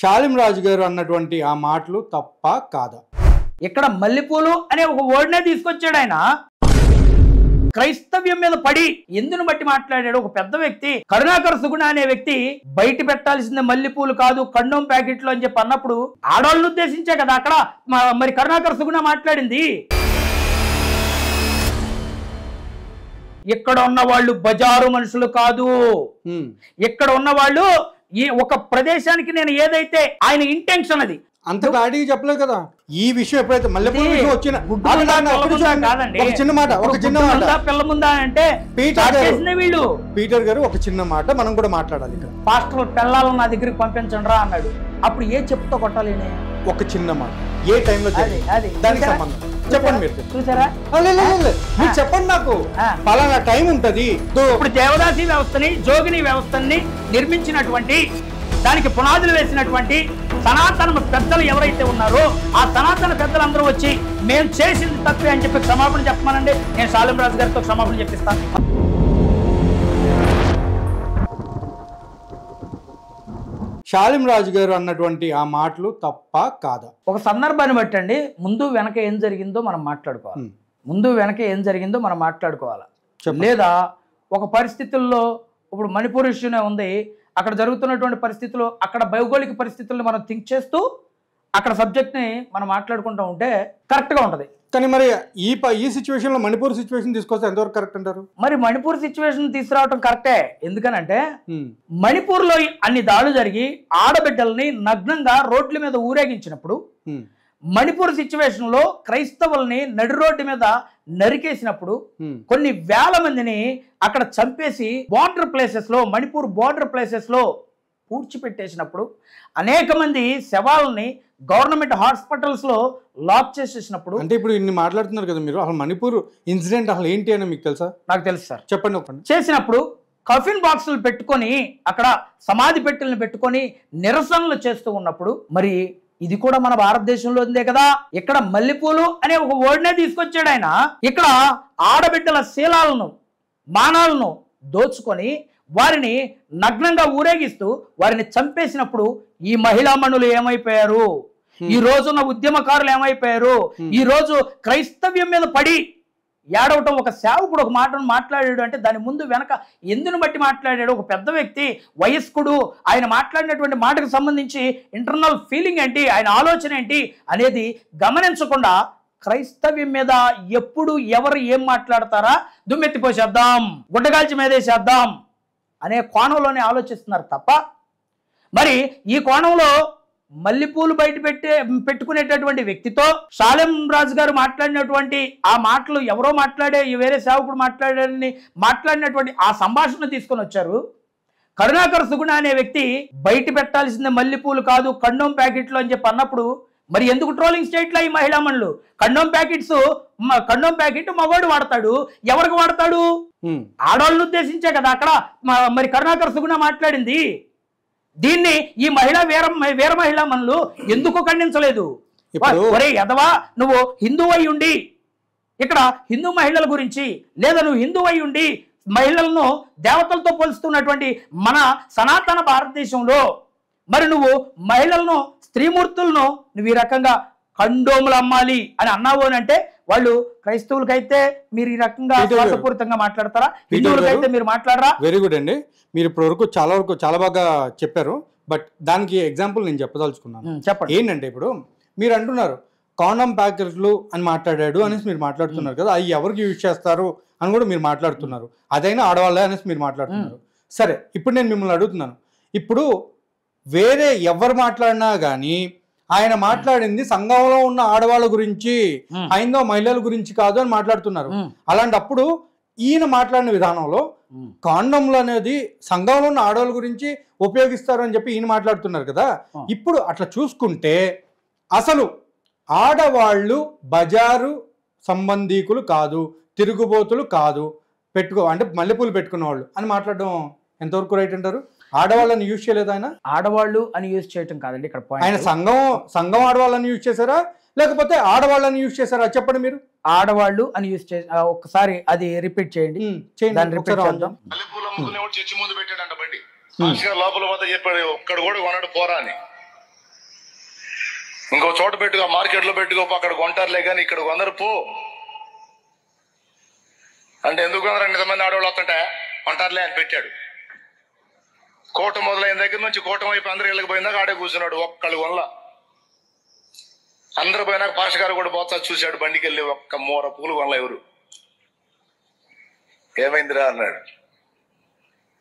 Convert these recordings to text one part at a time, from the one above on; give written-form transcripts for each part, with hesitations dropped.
షాలిం రాజు గారు అన్నటువంటి ఆ మాటలు తప్ప కాదా? ఇక్కడ మల్లెపూలు అనే ఒక వర్డ్నే తీసుకొచ్చాడు ఆయన. క్రైస్తవ్యం మీద పడి ఎందును బట్టి మాట్లాడాడు ఒక పెద్ద వ్యక్తి. కరుణాకర్ సుగుణ అనే వ్యక్తి బయట పెట్టాల్సిందే మల్లెపూలు కాదు కండోమ్ ప్యాకెట్లు అని చెప్పి అన్నప్పుడు ఆడవాళ్ళను ఉద్దేశించే కదా అక్కడ మరి కరుణాకర్ సుగుణ మాట్లాడింది. ఇక్కడ ఉన్న వాళ్ళు బజారు మనుషులు కాదు. ఇక్కడ ఉన్న వాళ్ళు ఈ ఒక ప్రదేశానికి నేను ఏదైతే ఆయన ఇంటెన్షన్ అది అంత దాడికి చెప్పలేదు కదా. ఈ విషయం ఎప్పుడైతే మల్లెపూల విషయం వచ్చిన కాదండి, ఒక చిన్న మాట పిల్ల ముందా అంటే వీళ్ళు పీటర్ గారు ఒక చిన్న మాట మనం కూడా మాట్లాడాలి. ఇక్కడ పాస్టర్ పిల్లలను నా దగ్గరికి పంపించండి రా అన్నాడు. అప్పుడు ఏ చెప్తా కొట్టాలి? ఒక చిన్న మాట ఏ టైంలో దానికి సంబంధం చెప్పండి. మీరు చూసారా? మీరు చెప్పండి నాకు. పలానా టైం ఉంటది. ఇప్పుడు దేవదాసి వ్యవస్థని జోగిని వ్యవస్థని నిర్మించినటువంటి దానికి పునాదులు వేసినటువంటి సనాతన పెద్దలు ఎవరైతే ఉన్నారో ఆ సనాతన పెద్దలందరూ వచ్చి మేము చేసింది తప్పే అని చెప్పి క్షమాపణ చెప్పమనండి. నేను షాలిం రాజు గారితో క్షమాపణ చెప్పిస్తాను. షాలిం రాజు గారు అన్నటువంటి ఆ మాటలు తప్ప కాదా? ఒక సందర్భాన్ని బట్టండి ముందు వెనక ఏం జరిగిందో మనం మాట్లాడుకోవాలి. ముందు వెనక ఏం జరిగిందో మనం మాట్లాడుకోవాలి. లేదా ఒక పరిస్థితుల్లో ఇప్పుడు మణిపూర్ ఇష్యూనే ఉంది, అక్కడ జరుగుతున్నటువంటి పరిస్థితులు అక్కడ భౌగోళిక పరిస్థితులను మనం థింక్ చేస్తూ అక్కడ సబ్జెక్ట్ని మనం మాట్లాడుకుంటూ ఉంటే కరెక్ట్గా ఉంటుంది. కానీ మరి ఈ సిచ్యువేషన్లో మణిపూర్ సిచ్యువేషన్ తీసుకొస్తే ఎంతవరకు కరెక్ట్ అంటారు? మరి మణిపూర్ సిచ్యువేషన్ తీసుకురావటం కరెక్టే. ఎందుకనంటే మణిపూర్లో అన్ని దాడులు జరిగి ఆడబిడ్డల్ని నగ్నంగా రోడ్ల మీద ఊరేగించినప్పుడు మణిపూర్ సిచ్యువేషన్ లో క్రైస్తవుల్ని నడి రోడ్డు మీద నరికేసినప్పుడు కొన్ని వేల మందిని అక్కడ చంపేసి బార్డర్ ప్లేసెస్ లో మణిపూర్ బార్డర్ ప్లేసెస్ లో పూడ్చిపెట్టేసినప్పుడు అనేక మంది శవాలని గవర్నమెంట్ హాస్పిటల్స్ లో లాక్ చేసేసినప్పుడు అంటే ఇప్పుడు ఇన్ని మాట్లాడుతున్నారు కదా మీరు, అసలు మణిపూర్ ఇన్సిడెంట్ అసలు ఏంటి అని మీకు తెలుసా? నాకు తెలుసు సార్. చెప్పండి. ఒకటి చేసినప్పుడు కఫిన్ బాక్సులు పెట్టుకొని అక్కడ సమాధి పెట్టెలను పెట్టుకొని నిరసనలు చేస్తూ ఉన్నప్పుడు మరి ఇది కూడా మన భారతదేశంలో ఉందే కదా. ఇక్కడ మల్లెపూలు అనే ఒక వర్డ్నే తీసుకొచ్చాడు ఆయన. ఇక్కడ ఆడబిడ్డల శీలాలను మానాలను దోచుకొని వారిని నగ్నంగా ఊరేగిస్తూ వారిని చంపేసినప్పుడు ఈ మహిళా మణులు ఏమైపోయారు, ఈ రోజున్న ఉద్యమకారులు ఏమైపోయారు, ఈ రోజు క్రైస్తవ్యం మీద పడి ఏడవటం ఒక సేవకుడు ఒక మాటను మాట్లాడాడు అంటే దాని ముందు వెనక ఎందును బట్టి మాట్లాడాడు ఒక పెద్ద వ్యక్తి వయస్కుడు ఆయన మాట్లాడినటువంటి మాటకు సంబంధించి ఇంటర్నల్ ఫీలింగ్ ఏంటి, ఆయన ఆలోచన ఏంటి అనేది గమనించకుండా క్రైస్తవ్యం మీద ఎప్పుడు ఎవరు ఏం మాట్లాడతారా దుమ్మెత్తిపోసేద్దాం గుడ్డగాల్చి మీదేసేద్దాం అనే కోణంలోనే ఆలోచిస్తున్నారు తప్ప మరి ఈ కోణంలో మల్లెపూలు బయట పెట్టుకునేటటువంటి వ్యక్తితో షాలిం రాజు గారు మాట్లాడినటువంటి ఆ మాటలు ఎవరో మాట్లాడే వేరే సేవకుడు మాట్లాడినటువంటి ఆ సంభాషణ తీసుకొని వచ్చారు. కరుణాకర్ సుగుణ అనే వ్యక్తి బయట పెట్టాల్సిందే మల్లెపూలు కాదు కండోమ్ ప్యాకెట్లు అని చెప్పి అన్నప్పుడు మరి ఎందుకు ట్రోలింగ్ స్టేట్లో ఈ మహిళా మనులు? కండోమ్ ప్యాకెట్ మగవాడు వాడతాడు. ఎవరికి వాడతాడు? ఆడవాళ్ళను ఉద్దేశించే కదా అక్కడ మరి కరుణాకర్ సుగుణ మాట్లాడింది. దీన్ని ఈ వీర మహిళా మనులు ఎందుకు ఖండించలేదు? ఒరే ఎదవా, నువ్వు హిందూ అయి ఉండి ఇక్కడ హిందూ మహిళల గురించి లేదా నువ్వు హిందూ అయి ఉండి మహిళలను దేవతలతో పోలుస్తున్నటువంటి మన సనాతన భారతదేశంలో మరి నువ్వు మహిళలను స్త్రీమూర్తులను నువ్వు ఈ రకంగా కండోములు అమ్మాలి అని అన్నావు అని అంటే వాళ్ళు క్రైస్తవులకైతే మీరు ఈ రకంగా శ్వాసపూరితంగా మాట్లాడతారా? హిందువులకైతే మీరు మాట్లాడరా? వెరీ గుడ్ అండి. మీరు ఇప్పటి వరకు చాలా బాగా చెప్పారు. బట్ దానికి ఎగ్జాంపుల్ నేను చెప్పదలుచుకున్నాను. చెప్పండి. ఏంటంటే ఇప్పుడు మీరు అంటున్నారు కాండోమ్ ప్యాకెట్లు అని మాట్లాడాడు అనేసి మీరు మాట్లాడుతున్నారు కదా, అవి ఎవరికి యూజ్ చేస్తారు అని కూడా మీరు మాట్లాడుతున్నారు. అదైనా ఆడవాళ్ళే అనేసి మీరు మాట్లాడుతున్నారు. సరే, ఇప్పుడు నేను మిమ్మల్ని అడుగుతున్నాను, ఇప్పుడు వేరే ఎవరు మాట్లాడినా కానీ ఆయన మాట్లాడింది సంఘంలో ఉన్న ఆడవాళ్ళ గురించి హైందవ మహిళల గురించి కాదు అని మాట్లాడుతున్నారు. అలాంటప్పుడు ఈయన మాట్లాడిన విధానంలో కాండోమ్లు అనేది సంఘంలో ఉన్న ఆడవాళ్ళ గురించి ఉపయోగిస్తారు అని చెప్పి ఈయన మాట్లాడుతున్నారు కదా. ఇప్పుడు అట్లా చూసుకుంటే అసలు ఆడవాళ్ళు బజారు సంబంధీకులు కాదు, తిరుగుబోతులు కాదు, అంటే మల్లెపూలు పెట్టుకున్న వాళ్ళు అని మాట్లాడడం ఎంతవరకు రైట్ అంటారు? ఆడవాళ్ళని యూజ్ చేయలేదు ఆయన? ఆడవాళ్ళు అని యూజ్ చేయటం కాదండి ఇక్కడ పాయింట్. ఆయన సంఘం ఆడవాళ్ళని యూజ్ చేశారా లేకపోతే ఆడవాళ్ళని యూజ్ చేశారా చెప్పండి. మీరు ఆడవాళ్ళు అని యూజ్ చేసి ఒకసారి అది రిపీట్ చేయండి. చర్చి ముందు పెట్టాడంట బండి. లోపల పోతే చెప్పాడు ఒక్కడ కూడా కొనడు పోరా అని. ఇంకో చోట పెట్టుకో, మార్కెట్లో పెట్టుకో, అక్కడ కొంటారులే కానీ ఇక్కడ కొందరు పో అంటే ఎందుకు కొందరు ఇంతమంది ఆడవాళ్ళు వస్తుంటే కొంటారులే అని పెట్టాడు. కోట మొదలైన దగ్గర నుంచి కోటం వైపు అందరు ఇళ్ళకి పోయిందాక ఆడే కూర్చున్నాడు ఒక్కళ్ళు వల్ల. అందరు పోయినాక పాష గారు కూడా పోతా చూశాడు, బండికి వెళ్ళి ఒక్క మూర పూలు కొనల ఎవరు. ఏమైందిరా అన్నాడు.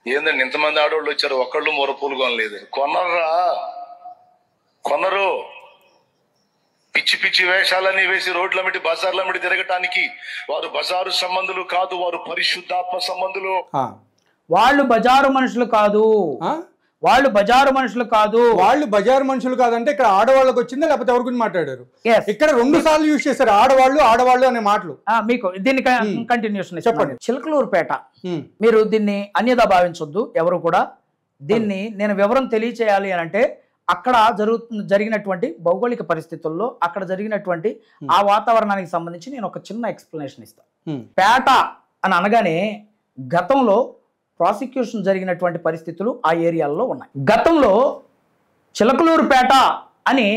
ఏందండి ఇంతమంది ఆడవాళ్ళు వచ్చారు, ఒక్కళ్ళు మూర పూలు కొనలేదు. కొనరా, కొనరు. పిచ్చి పిచ్చి వేషాలన్నీ వేసి రోడ్లమిటి బజార్లమిటి తిరగటానికి వారు బజారు సంబంధులు కాదు, వారు పరిశుద్ధాత్మ సంబంధులు. వాళ్ళు బజారు మనుషులు కాదు, వాళ్ళు బజారు మనుషులు కాదు. వాళ్ళు బజారు మనుషులు కాదంటే ఇక్కడ ఆడవాళ్ళకి వచ్చిందా లేకపోతే ఎవరి గురించి మాట్లాడారు? ఇక్కడ 2 సార్లు యూజ్ చేశారు ఆడవాళ్ళు ఆడవాళ్ళు అనే మాటలు. మీకు దీన్ని కంటిన్యూషన్ చెప్పండి. చిలకలూరుపేట, మీరు దీన్ని అన్యదా భావించొద్దు ఎవరు కూడా. దీన్ని నేను వివరం తెలియచేయాలి అని అంటే అక్కడ జరిగినటువంటి భౌగోళిక పరిస్థితుల్లో అక్కడ జరిగినటువంటి ఆ వాతావరణానికి సంబంధించి నేను ఒక చిన్న ఎక్స్ప్లెనేషన్ ఇస్తాను. పేట అని అనగానే గతంలో ప్రాసిక్యూషన్ జరిగినటువంటి పరిస్థితులు ఆ ఏరియాల్లో ఉన్నాయి. గతంలో చిలకలూరుపేట అని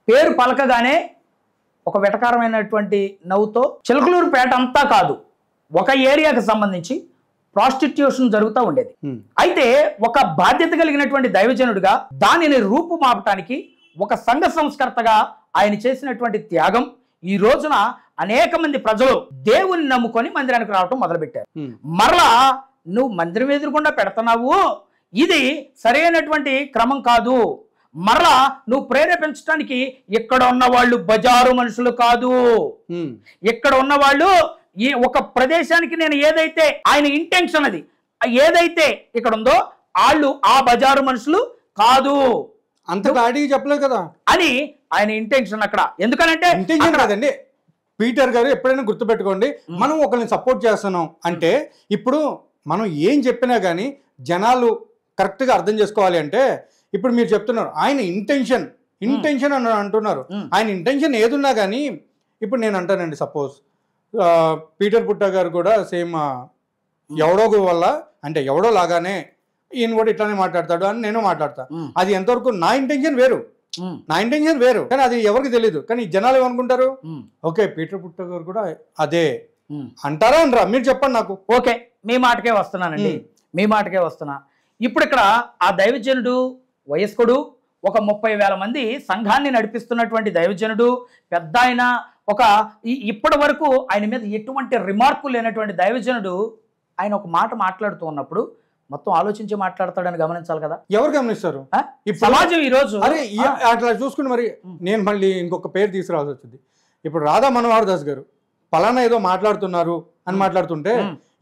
పేరు పలకగానే ఒక వెటకారమైనటువంటి నవ్వుతో చిలకలూరుపేట అంతా కాదు, ఒక ఏరియాకి సంబంధించి ప్రాస్టిట్యూషన్ జరుగుతూ ఉండేది. అయితే ఒక బాధ్యత కలిగినటువంటి దైవజనుడిగా దానిని రూపుమాపటానికి ఒక సంఘ సంస్కర్తగా ఆయన చేసినటువంటి త్యాగం ఈ రోజున అనేక మంది ప్రజలు దేవుని నమ్ముకొని మందిరానికి రావటం మొదలుపెట్టారు. మరలా నువ్వు మందిరం ఎదురుకుండా పెడుతున్నావు, ఇది సరైనటువంటి క్రమం కాదు. మరలా నువ్వు ప్రేరేపించడానికి ఇక్కడ ఉన్న వాళ్ళు బజారు మనుషులు కాదు, ఇక్కడ ఉన్న వాళ్ళు ఈ ఒక ప్రదేశానికి నేను ఏదైతే ఆయన ఇంటెన్షన్ అది ఏదైతే ఇక్కడ ఉందో వాళ్ళు ఆ బజారు మనుషులు కాదు. అంత గాడిగా చెప్పలేదు కదా అని ఆయన ఇంటెన్షన్ అక్కడ. ఎందుకనంటే ఇంటెన్షన్ కాదండి పీటర్ గారు, ఎప్పుడైనా గుర్తుపెట్టుకోండి, మనం ఒకరిని సపోర్ట్ చేస్తున్నాం అంటే ఇప్పుడు మనం ఏం చెప్పినా కానీ జనాలు కరెక్ట్గా అర్థం చేసుకోవాలి. అంటే ఇప్పుడు మీరు చెప్తున్నారు ఆయన ఇంటెన్షన్ అని అంటున్నారు. ఆయన ఇంటెన్షన్ ఏదున్నా కానీ ఇప్పుడు నేను అంటానండి, సపోజ్ పీటర్ పుట్టా గారు కూడా సేమ్ ఎవడో వల్ల అంటే ఎవడో లాగానే ఈయన కూడా ఇట్లానే మాట్లాడతాడు అని నేను మాట్లాడతా. అది ఎంతవరకు నా ఇంటెన్షన్ వేరు కానీ అది ఎవరికి తెలియదు. కానీ జనాలు ఏమనుకుంటారు, ఓకే పీటర్ పుట్టా గారు కూడా అదే అంటారా అనరా? మీరు చెప్పండి నాకు. ఓకే, మీ మాటకే వస్తున్నానండి, మీ మాటకే వస్తున్నా. ఇప్పుడు ఇక్కడ ఆ దైవజనుడు వయస్కుడు, ఒక 30,000 మంది సంఘాన్ని నడిపిస్తున్నటువంటి దైవజనుడు, పెద్ద ఆయన, ఒక ఇప్పటి వరకు ఆయన మీద ఎటువంటి రిమార్కు లేనటువంటి దైవజనుడు ఆయన ఒక మాట మాట్లాడుతూ ఉన్నప్పుడు మొత్తం ఆలోచించి మాట్లాడతాడని గమనించాలి కదా. ఎవరు గమనిస్తారు? సమాజం ఈ రోజు అట్లా చూసుకుని మరి నేను మళ్ళీ ఇంకొక పేరు తీసుకురావాల్సి వచ్చింది. ఇప్పుడు రాధా మనోహర్ దాస్ గారు పలానా ఏదో మాట్లాడుతున్నారు అని మాట్లాడుతుంటే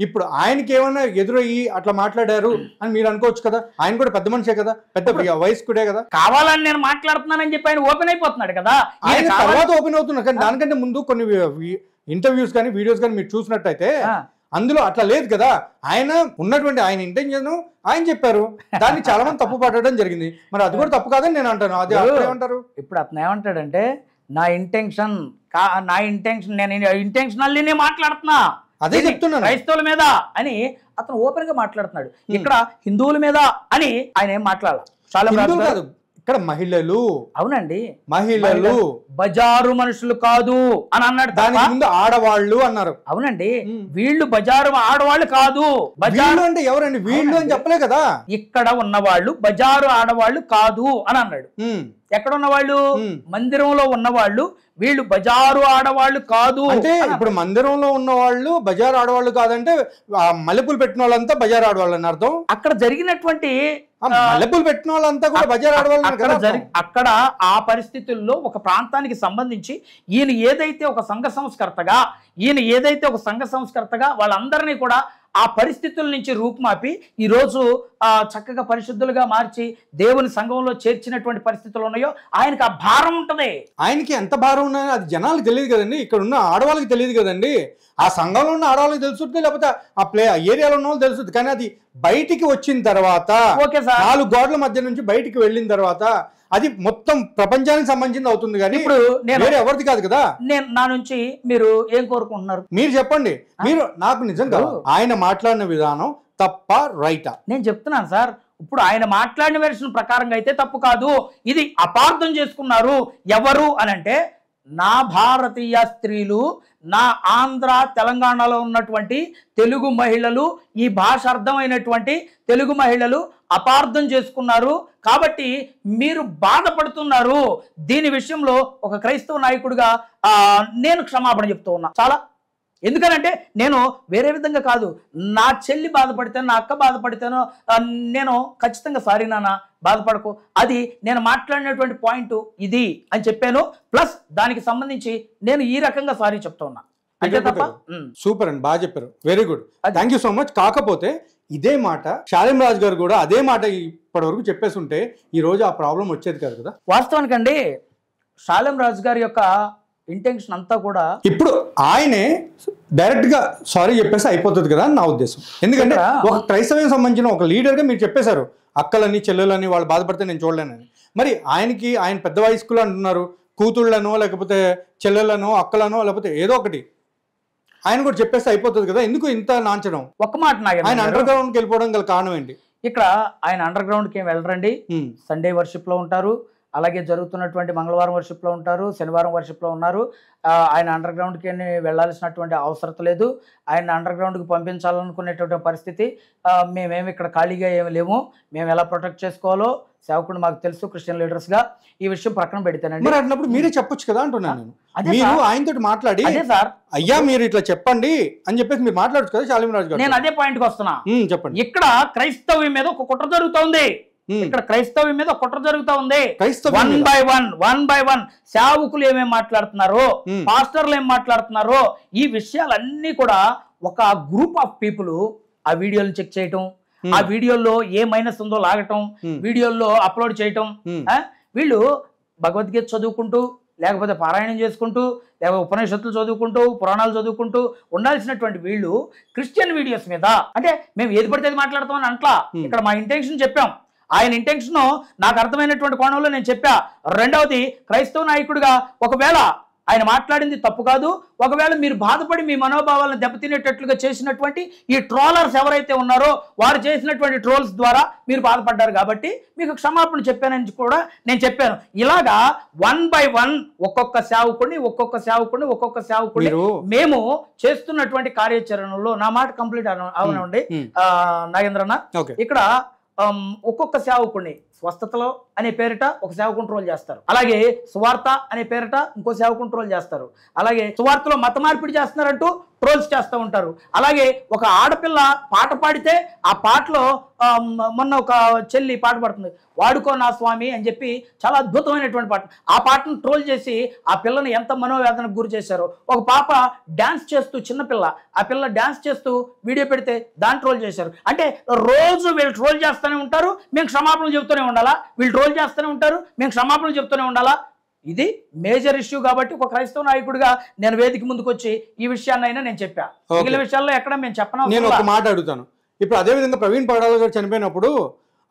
ఇప్పుడు ఆయనకి ఏమైనా ఎదురయ్యి అట్లా మాట్లాడారు అని మీరు అనుకోవచ్చు కదా. ఆయన కూడా పెద్ద మనిషే కదా, పెద్ద వయస్కుడే కదా. కావాలని నేను మాట్లాడుతున్నానని చెప్పి ఆయన ఓపెన్ అయిపోతున్నాడు కదా. ఆయన తర్వాత ఓపెన్ అవుతున్నారు. కానీ దానికంటే ముందు కొన్ని ఇంటర్వ్యూస్ కానీ వీడియోస్ కానీ మీరు చూసినట్టయితే అందులో అట్లా లేదు కదా. ఆయన ఉన్నటువంటి ఆయన ఇంటెన్షన్ ఆయన చెప్పారు, దాన్ని చాలా మంది తప్పు పట్టడం జరిగింది. మరి అది కూడా తప్పు కాదని నేను అంటాను. అది ఏమంటారు? ఇప్పుడు అతను ఏమంటాడంటే నా ఇంటెన్షన్ నేను ఇంటెన్షనల్లీ మాట్లాడుతున్నా, అదే చెప్తున్నాను క్రైస్తవుల మీద అని అతను ఓపెన్ గా మాట్లాడుతున్నాడు. ఇక్కడ హిందువుల మీద అని ఆయన ఏం మాట్లాడాలి. కాదు, ఇక్కడ మహిళలు. అవునండి, మహిళలు బజారు మనుషులు కాదు అని అన్నాడు. దానికి ముందు ఆడవాళ్ళు అన్నారు. అవునండి, వీళ్ళు బజారు ఆడవాళ్ళు కాదు. బజారు అంటే ఎవరండి? వీళ్ళు అని చెప్పలే కదా. ఇక్కడ ఉన్నవాళ్ళు బజారు ఆడవాళ్ళు కాదు అని అన్నాడు. ఎక్కడ ఉన్నవాళ్ళు? మందిరంలో ఉన్నవాళ్ళు వీళ్ళు బజారు ఆడవాళ్ళు కాదు. అంటే ఇప్పుడు మందిరంలో ఉన్న వాళ్ళు బజారు ఆడవాళ్ళు కాదంటే మల్లెపూలు పెట్టిన వాళ్ళంతా బజారు ఆడవాళ్ళు అని అర్థం. అక్కడ జరిగినటువంటి మల్లెపూలు పెట్టిన వాళ్ళంతా కూడా బజారు ఆడవాళ్ళు. అక్కడ ఆ పరిస్థితుల్లో ఒక ప్రాంతానికి సంబంధించి ఈయన ఏదైతే ఒక సంఘ సంస్కర్తగా వాళ్ళందరినీ కూడా ఆ పరిస్థితుల నుంచి రూపుమాపి ఈరోజు చక్కగా పరిశుద్ధులుగా మార్చి దేవుని సంఘంలో చేర్చినటువంటి పరిస్థితులు ఉన్నాయో ఆయనకి ఆ భారం ఉంటుంది. ఆయనకి ఎంత భారం ఉన్నాయో అది జనాలకు తెలియదు కదండి, ఇక్కడ ఉన్న ఆడవాళ్ళకి తెలియదు కదండి. ఆ సంఘంలో ఉన్న ఆడవాళ్ళకి తెలుస్తుంది, లేకపోతే ఆ ఏరియాలో ఉన్న వాళ్ళు తెలుస్తుంది. కానీ అది బయటికి వచ్చిన తర్వాత 4 గోడల మధ్య నుంచి బయటికి వెళ్ళిన తర్వాత అది మొత్తం ప్రపంచానికి సంబంధించింది అవుతుంది. కానీ ఇప్పుడు వేరే ఎవరిది కాదు కదా. నేను నా నుంచి మీరు ఏం కోరుకుంటున్నారు? మీరు చెప్పండి. మీరు నాకు నిజంగా ఆయన మాట్లాడిన విధానం తప్ప రైటా? నేను చెప్తున్నాను సార్, ఇప్పుడు ఆయన మాట్లాడిన వెర్షన్ ప్రకారంగా అయితే తప్పు కాదు, ఇది అపార్థం చేసుకున్నారు. ఎవరు అని అంటే నా భారతీయ స్త్రీలు, నా ఆంధ్ర తెలంగాణలో ఉన్నటువంటి తెలుగు మహిళలు, ఈ భాష అర్థమైనటువంటి తెలుగు మహిళలు అపార్థం చేసుకున్నారు కాబట్టి మీరు బాధపడుతున్నారు. దీని విషయంలో ఒక క్రైస్తవ నాయకుడిగా నేను క్షమాపణ చెప్తూ ఉన్నా. చాలా, ఎందుకనంటే నేను వేరే విధంగా కాదు, నా చెల్లి బాధపడితేనో, నా అక్క బాధపడితేనో నేను ఖచ్చితంగా సారీ నాన్న బాధపడకు, అది నేను మాట్లాడినటువంటి పాయింట్ ఇది అని చెప్పాను. ప్లస్ దానికి సంబంధించి నేను ఈ రకంగా సారీ చెప్తా ఉన్నా. అంతే తప్ప. సూపర్ అండి, బాగా చెప్పారు, very good, thank you so much. కాకపోతే ఇదే మాట శాలిం రాజు గారు కూడా అదే మాట ఇప్పటి వరకు చెప్పేసి ఉంటే ఈ రోజు ఆ ప్రాబ్లం వచ్చేది కాదు కదా. వాస్తవానికండి శాలిం రాజు గారి యొక్క ఇంటెన్షన్ అంతా కూడా ఇప్పుడు ఆయనే డైరెక్ట్ గా సారీ చెప్పేసి అయిపోతుంది కదా నా ఉద్దేశం. ఎందుకంటే ఒక క్రైస్తవం సంబంధించిన ఒక లీడర్ గా మీరు చెప్పేశారు, అక్కలని చెల్లెలని వాళ్ళు బాధపడితే నేను చూడలేనని. మరి ఆయనకి ఆయన పెద్ద వయస్కులు అంటున్నారు, కూతుళ్ళనో లేకపోతే చెల్లెళ్ళనో అక్కలనో లేకపోతే ఏదో ఒకటి ఆయన కూడా చెప్పేస్తే అయిపోతుంది కదా, ఎందుకు ఇంత నాంచడం? ఒక్క మాట ఆయన అండర్ గ్రౌండ్కి వెళ్ళిపోవడం గల కారణం ఏంటి? ఇక్కడ ఆయన అండర్ గ్రౌండ్కి ఏం వెళ్ళరండి, సండే వర్షిప్ లో ఉంటారు, అలాగే జరుగుతున్నటువంటి మంగళవారం వర్షిప్లో ఉంటారు, శనివారం వర్షిప్లో ఉన్నారు. ఆయన అండర్ గ్రౌండ్కి వెళ్ళాల్సినటువంటి అవసరం లేదు. ఆయన అండర్ గ్రౌండ్కి పంపించాలనుకునేటువంటి పరిస్థితి మేమేమి ఇక్కడ ఖాళీగా ఏమి లేము. మేము ఎలా ప్రొటెక్ట్ చేసుకోవాలో సేవకుడు మాకు తెలుసు. క్రిస్టియన్ లీడర్స్గా ఈ విషయం ప్రక్కన పెడితేనండి. మరి అన్నప్పుడు మీరే చెప్పొచ్చు కదా అంటున్నాను నేను. మీరు ఆయనతో మాట్లాడి సార్ అయ్యా మీరు ఇట్లా చెప్పండి అని చెప్పేసి మీరు మాట్లాడచ్చు కదా శాలిం రాజు గారు. నేను అదే పాయింట్కి వస్తున్నా. చెప్పండి. ఇక్కడ క్రైస్తవ్యం మీద ఒక కుట్ర జరుగుతోంది. ఇక్కడ క్రైస్తవ్యం మీద కుట్ర జరుగుతా ఉంది. వన్ బై వన్ సేవకులు ఏమేమి మాట్లాడుతున్నారో, పాస్టర్లు ఏం మాట్లాడుతున్నారో, ఈ విషయాలన్నీ కూడా ఒక గ్రూప్ ఆఫ్ పీపుల్ ఆ వీడియోలు చెక్ చేయటం, ఆ వీడియోల్లో ఏ మైనస్ ఉందో లాగటం, వీడియోల్లో అప్లోడ్ చేయటం. వీళ్ళు భగవద్గీత చదువుకుంటూ, లేకపోతే పారాయణం చేసుకుంటూ, లేకపోతే ఉపనిషత్తులు చదువుకుంటూ, పురాణాలు చదువుకుంటూ ఉండాల్సినటువంటి వీళ్ళు క్రిస్టియన్ వీడియోస్ మీద అంటే మేము ఏది పడితే అది మాట్లాడతామని అంట్లా. ఇక్కడ మా ఇంటెన్షన్ చెప్పాం. ఆయన ఇంటెన్షన్ నాకు అర్థమైనటువంటి కోణంలో నేను చెప్పా. రెండవది, క్రైస్తవ నాయకుడిగా ఒకవేళ ఆయన మాట్లాడింది తప్పు కాదు, ఒకవేళ మీరు బాధపడి మీ మనోభావాలను దెబ్బతినేటట్లుగా చేసినటువంటి ఈ ట్రోలర్స్ ఎవరైతే ఉన్నారో వారు చేసినటువంటి ట్రోల్స్ ద్వారా మీరు బాధపడ్డారు కాబట్టి మీకు క్షమాపణ చెప్పానని కూడా నేను చెప్పాను. ఇలాగా వన్ బై వన్ ఒక్కొక్క సేవకుడిని మేము చేస్తున్నటువంటి కార్యాచరణలో నా మాట కంప్లీట్ అవనండి నాగేంద్రన్న. ఇక్కడ ఒక్కొక్క సేవకుడిని స్వస్థతలో అనే పేరిట ఒక సేవకుని ట్రోల్ చేస్తారు, అలాగే సువార్త అనే పేరిట ఇంకో సేవకుని ట్రోల్ చేస్తారు, అలాగే సువార్తలో మత మార్పిడి చేస్తున్నారంటూ ట్రోల్స్ చేస్తూ ఉంటారు. అలాగే ఒక ఆడపిల్ల పాట పాడితే ఆ పాటలో మొన్న ఒక చెల్లి పాట పాడుతుంది, వాడుకో నా స్వామి అని చెప్పి, చాలా అద్భుతమైనటువంటి పాట. ఆ పాటను ట్రోల్ చేసి ఆ పిల్లని ఎంత మనోవేదనకు గురి చేశారో. ఒక పాప డ్యాన్స్ చేస్తూ, చిన్నపిల్ల, ఆ పిల్ల డ్యాన్స్ చేస్తూ వీడియో పెడితే దాన్ని ట్రోల్ చేశారు. అంటే రోజు వీళ్ళు ట్రోల్ చేస్తూనే ఉంటారు, మేము క్షమాపణలు చెబుతూనే ఉండాలా, వీళ్ళు ట్రోల్ చేస్తూనే ఉంటారు, మేము క్షమాపణలు చెప్తూనే ఉండాలా. ఇది మేజర్ ఇష్యూ కాబట్టి ఒక క్రైస్తవ నాయకుడిగా నేను వేదిక ముందుకు వచ్చి ఈ విషయాన్నైనా నేను చెప్పా. మిగిలిన విషయాల్లో ఎక్కడ మేము చెప్పను. నేను ఒక మాట అడుగుతాను. ఇప్పుడు అదే విధంగా ప్రవీణ్ పగడాల గారు చనిపోయినప్పుడు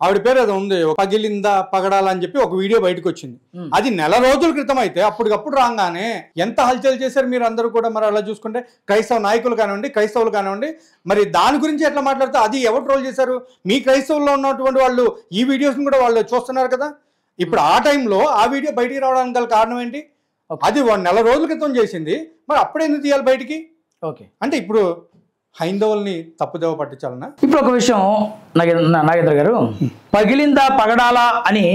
ఆవిడ పేరు అది ఉంది, పగిలిందా పగడాల అని చెప్పి ఒక వీడియో బయటకు వచ్చింది. అది నెల రోజుల క్రితం అయితే అప్పటికప్పుడు రాగానే ఎంత హల్చల్ చేశారు మీరు అందరూ కూడా. మరి అలా చూసుకుంటే క్రైస్తవ నాయకులు కానివ్వండి, క్రైస్తవులు కానివ్వండి, మరి దాని గురించి ఎట్లా మాట్లాడితే అది ఎవరు ట్రోల్ చేశారు? మీ క్రైస్తవుల్లో ఉన్నటువంటి వాళ్ళు ఈ వీడియోస్ని కూడా వాళ్ళు చూస్తున్నారు కదా. ఇప్పుడు ఆ టైంలో ఆ వీడియో బయటికి రావడానికి గల కారణం ఏంటి? అది నెల రోజుల క్రితం చేసింది, మరి అప్పుడే ఎందుకు తీయాలి బయటికి? అంటే ఇప్పుడు హైందవుల్ని తప్పుదేవ పట్టించాలన్నా? ఇప్పుడు ఒక విషయం నాగేంద్ర గారు, పగిలిందా పగడాలా అని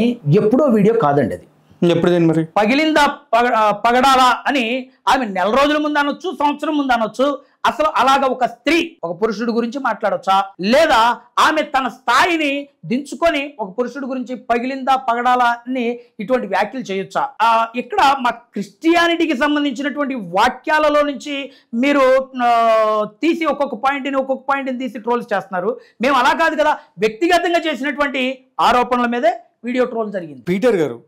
ఎప్పుడో వీడియో కాదండి అది. ఎప్పుడు మరి పగిలిందా పగడాలా అని ఆమె నెల రోజుల ముందు అనొచ్చు, సంవత్సరం ముందు అనొచ్చు. అసలు అలాగా ఒక స్త్రీ ఒక పురుషుడి గురించి మాట్లాడొచ్చా? లేదా ఆమె తన స్థాయిని దించుకొని ఒక పురుషుడి గురించి పగిలిందా పగడాలా అని ఇటువంటి వ్యాఖ్యలు చేయొచ్చా? ఇక్కడ మా క్రిస్టియానిటీకి సంబంధించినటువంటి వాక్యాలలో నుంచి మీరు తీసి ఒక్కొక్క పాయింట్ని తీసి ట్రోల్స్ చేస్తున్నారు. మేము అలా కాదు కదా, వ్యక్తిగతంగా చేసినటువంటి ఆరోపణల మీదే వీడియో ట్రోల్ జరిగింది. పీటర్ గారు,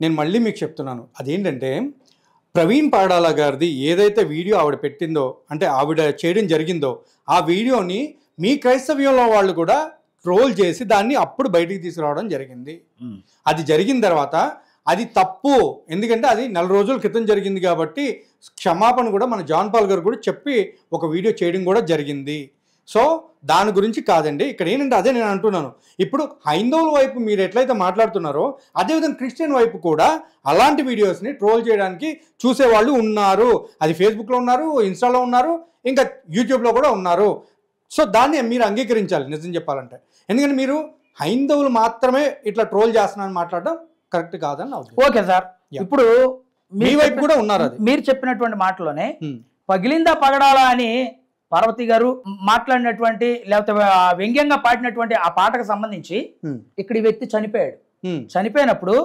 నేను మళ్ళీ మీకు చెప్తున్నాను, అదేంటంటే ప్రవీణ్ పగడాల గారిది ఏదైతే వీడియో ఆవిడ పెట్టిందో, అంటే ఆవిడ చేయడం జరిగిందో, ఆ వీడియోని మీ క్రైస్తవ్యంలో వాళ్ళు కూడా ట్రోల్ చేసి దాన్ని అప్పుడు బయటికి తీసుకురావడం జరిగింది. అది జరిగిన తర్వాత అది తప్పు, ఎందుకంటే అది నెల రోజుల క్రితం జరిగింది కాబట్టి క్షమాపణ కూడా మన జాన్ పాల్ గారు కూడా చెప్పి ఒక వీడియో చేయడం కూడా జరిగింది. సో దాని గురించి కాదండి. ఇక్కడ ఏంటంటే అదే నేను అంటున్నాను, ఇప్పుడు హైందవుల వైపు మీరు ఎట్లయితే మాట్లాడుతున్నారో అదేవిధంగా క్రిస్టియన్ వైపు కూడా అలాంటి వీడియోస్ని ట్రోల్ చేయడానికి చూసేవాళ్ళు ఉన్నారు. అది ఫేస్బుక్లో ఉన్నారు, ఇన్స్టాలో ఉన్నారు, ఇంకా యూట్యూబ్లో కూడా ఉన్నారు. సో దాన్ని మీరు అంగీకరించాలి నిజం చెప్పాలంటే. ఎందుకంటే మీరు హైందవులు మాత్రమే ఇట్లా ట్రోల్ చేస్తున్నారని మాట్లాడడం కరెక్ట్ కాదని నా ఉద్దేశం. ఓకే సార్, ఇప్పుడు మీ వైపు కూడా ఉన్నారు. అది మీరు చెప్పినటువంటి మాటలోనే పగిలిందా పగడాలా అని పార్వతి గారు మాట్లాడినటువంటి లేకపోతే వ్యంగ్యంగా పాడినటువంటి ఆ పాటకు సంబంధించి ఇక్కడ ఈ వ్యక్తి చనిపోయాడు. చనిపోయినప్పుడు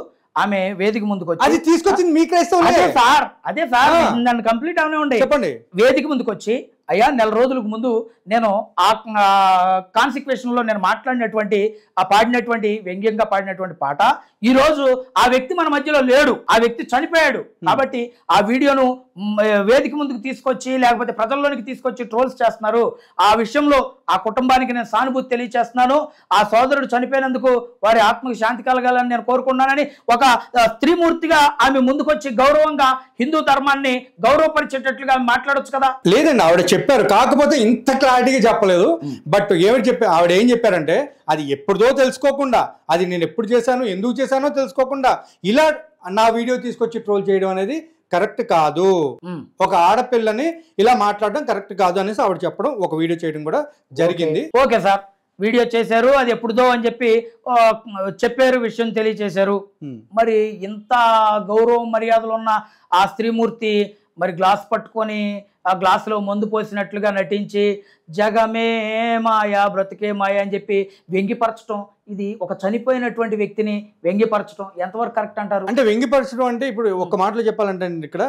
ఆమె వేదిక ముందుకు వచ్చి, అది తీసుకొచ్చింది మీ క్రైస్తవులే. అదే సార్ నన్ను కంప్లీట్ అవనే ఉండే. చెప్పండి. వేదిక ముందుకు వచ్చి, అయ్యా నెల రోజులకు ముందు నేను ఆ కాన్సిక్వేషన్ లో నేను మాట్లాడినటువంటి ఆ పాడినటువంటి వ్యంగ్యంగా పాడినటువంటి పాట ఈ రోజు ఆ వ్యక్తి మన మధ్యలో లేడు, ఆ వ్యక్తి చనిపోయాడు. కాబట్టి ఆ వీడియోను వేదిక ముందుకు తీసుకొచ్చి లేకపోతే ప్రజల్లోనికి తీసుకొచ్చి ట్రోల్స్ చేస్తున్నారు. ఆ విషయంలో ఆ కుటుంబానికి నేను సానుభూతి తెలియచేస్తున్నాను. ఆ సోదరుడు చనిపోయినందుకు వారి ఆత్మకు శాంతి కలగాలని నేను కోరుకున్నానని ఒక స్త్రీమూర్తిగా ఆమె ముందుకొచ్చి గౌరవంగా హిందూ ధర్మాన్ని గౌరవపరిచేటట్లుగా మాట్లాడొచ్చు కదా. లేదండి, ఆవిడ చెప్పారు, కాకపోతే ఇంత క్లారిటీగా చెప్పలేదు. బట్ ఆవిడ ఏం చెప్పారంటే అది ఎప్పుడుదో తెలుసుకోకుండా, అది నేను ఎప్పుడు చేశాను ఎందుకు చేశానో తెలుసుకోకుండా ఇలా నా వీడియో తీసుకొచ్చి ట్రోల్ చేయడం అనేది కరెక్ట్ కాదు. ఒక ఆడపిల్లని ఇలా మాట్లాడడం కరెక్ట్ కాదు అనేసి ఆవిడ చెప్పడం, ఒక వీడియో చేయడం కూడా జరిగింది. ఓకే సార్, వీడియో చేశారు, అది ఎప్పుడుదో అని చెప్పి చెప్పారు, విషయం తెలియచేశారు. మరి ఇంత గౌరవం మర్యాదలు ఉన్న ఆ స్త్రీమూర్తి మరి గ్లాస్ పట్టుకొని ఆ గ్లాసులో మందు పోసినట్లుగా నటించి జగమే మాయా బ్రతికే మాయా అని చెప్పి వ్యంగ్యపరచడం, ఇది ఒక చనిపోయినటువంటి వ్యక్తిని వ్యంగ్యపరచడం ఎంతవరకు కరెక్ట్ అంటారు? అంటే వ్యంగ్యపరచడం అంటే ఇప్పుడు ఒక మాటలో చెప్పాలంటే ఇక్కడ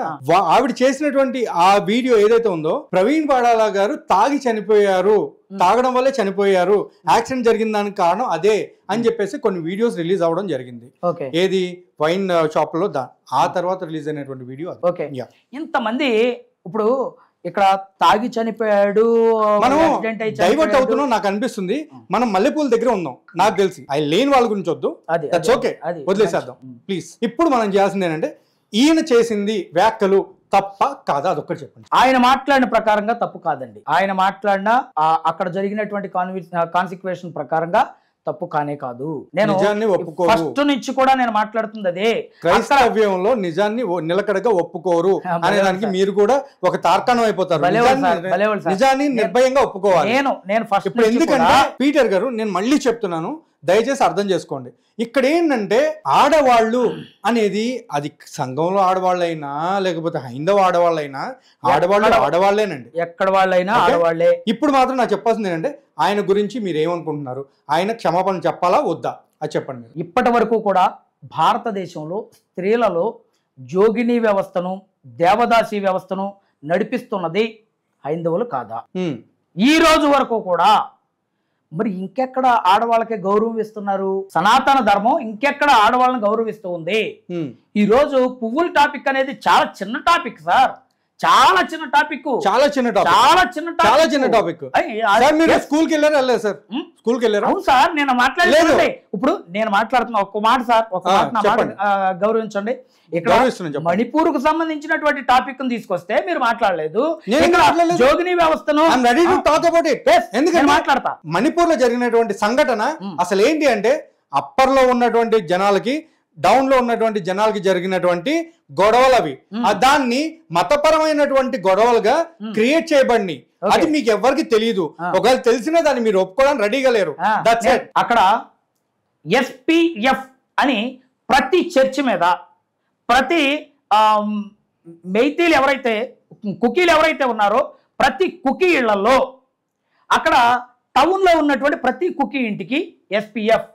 ఆవిడ చేసినటువంటి ఆ వీడియో ఏదైతే ఉందో, ప్రవీణ్ పాడాలా గారు తాగి చనిపోయారు, తాగడం వల్లే చనిపోయారు, యాక్సిడెంట్ జరిగిన దానికి కారణం అదే అని చెప్పేసి కొన్ని వీడియోస్ రిలీజ్ అవ్వడం జరిగింది. ఏది వైన్ షాప్ లో, ఆ తర్వాత రిలీజ్ అయినటువంటి వీడియో. ఓకే, ఇంతమంది ఇప్పుడు ఇక్కడ తాగి చనిపోయాడు, మనం డైవర్ట్ అవుతున్నాం నాకు అనిపిస్తుంది. మనం మల్లెపూల దగ్గర ఉన్నాం, నాకు తెలిసి అవి లేని వాళ్ళ గురించి వద్దు, ఓకే వదిలేసేద్దాం ప్లీజ్. ఇప్పుడు మనం చేయాల్సింది ఏంటంటే ఈయన చేసింది వ్యాఖ్యలు తప్ప కాదా అదొక్కటి చెప్పండి. ఆయన మాట్లాడిన ప్రకారంగా తప్పు కాదండి. ఆయన మాట్లాడిన అక్కడ జరిగినటువంటి కాన్సిక్వేషన్ ప్రకారంగా తప్పు కానే కాదు. నేను ఫస్ట్ నుంచి కూడా నేను మాట్లాడుతుంది అదే, క్రైస్తవ్యంలో నిజాన్ని నిలకడగా ఒప్పుకోరు అనే దానికి మీరు కూడా ఒక తార్కాణం అయిపోతారు. నిజాన్ని నిర్భయంగా ఒప్పుకోవాలి. నేను ఫస్ట్ ఇప్పుడు ఎందుకంటే పీటర్ గారు, నేను మళ్ళీ చెప్తున్నాను, దయచేసి అర్థం చేసుకోండి. ఇక్కడ ఏంటంటే ఆడవాళ్ళు అనేది అది సంఘంలో ఆడవాళ్ళైనా లేకపోతే హైందవ ఆడవాళ్ళైనా ఆడవాళ్ళేనండి, ఎక్కడ వాళ్ళైనా ఆడవాళ్లే. ఇప్పుడు మాత్రం నాకు చెప్పాల్సింది ఏంటంటే ఆయన గురించి మీరు ఏమనుకుంటున్నారు, ఆయన క్షమాపణ చెప్పాలా వద్దా అది చెప్పండి. ఇప్పటి వరకు కూడా భారతదేశంలో స్త్రీలలో జోగిని వ్యవస్థను దేవదాసి వ్యవస్థను నడిపిస్తున్నది హైందవులు కాదా? ఈ రోజు వరకు కూడా మరి ఇంకెక్కడ ఆడవాళ్ళకి గౌరవం ఇస్తున్నారు? సనాతన ధర్మం ఇంకెక్కడ ఆడవాళ్ళని గౌరవిస్తూ ఉంది? ఈ రోజు పువ్వుల టాపిక్ అనేది చాలా చిన్న టాపిక్ సార్, చాలా చిన్న టాపిక్, చాలా చిన్న టాపిక్. స్కూల్కి వెళ్ళారా సార్? స్కూల్కి వెళ్ళారు? అవును సార్, నేను మాట్లాడలేదు. ఇప్పుడు నేను మాట్లాడుతున్నా ఒక్క మాట సార్, ఒక మాట గౌరవించండి. ఇక్కడ మణిపూర్ కు సంబంధించినటువంటి టాపిక్ తీసుకొస్తే మీరు మాట్లాడలేదు. జోగిని వ్యవస్థను మాట్లాడతా. మణిపూర్ లో జరిగినటువంటి సంఘటన అసలు ఏంటి అంటే అప్పర్ లో ఉన్నటువంటి జనాలకి డౌన్ లో ఉన్నటువంటి జనాలకి జరిగినటువంటి గొడవలు అవి, దాన్ని మతపరమైనటువంటి గొడవలుగా క్రియేట్ చేయబడి, అది మీకు ఎవరికి తెలియదు. ఒకవేళ తెలిసినా దాన్ని మీరు ఒప్పుకోవడానికి రెడీగా లేరు. అక్కడ SPF అని ప్రతి చర్చ్ మీద, ప్రతి మెయితీలు ఎవరైతే కుకీలు ఎవరైతే ఉన్నారో ప్రతి కుకీ ఇళ్లలో, అక్కడ టౌన్ లో ఉన్నటువంటి ప్రతి కుకీ ఇంటికి SPF,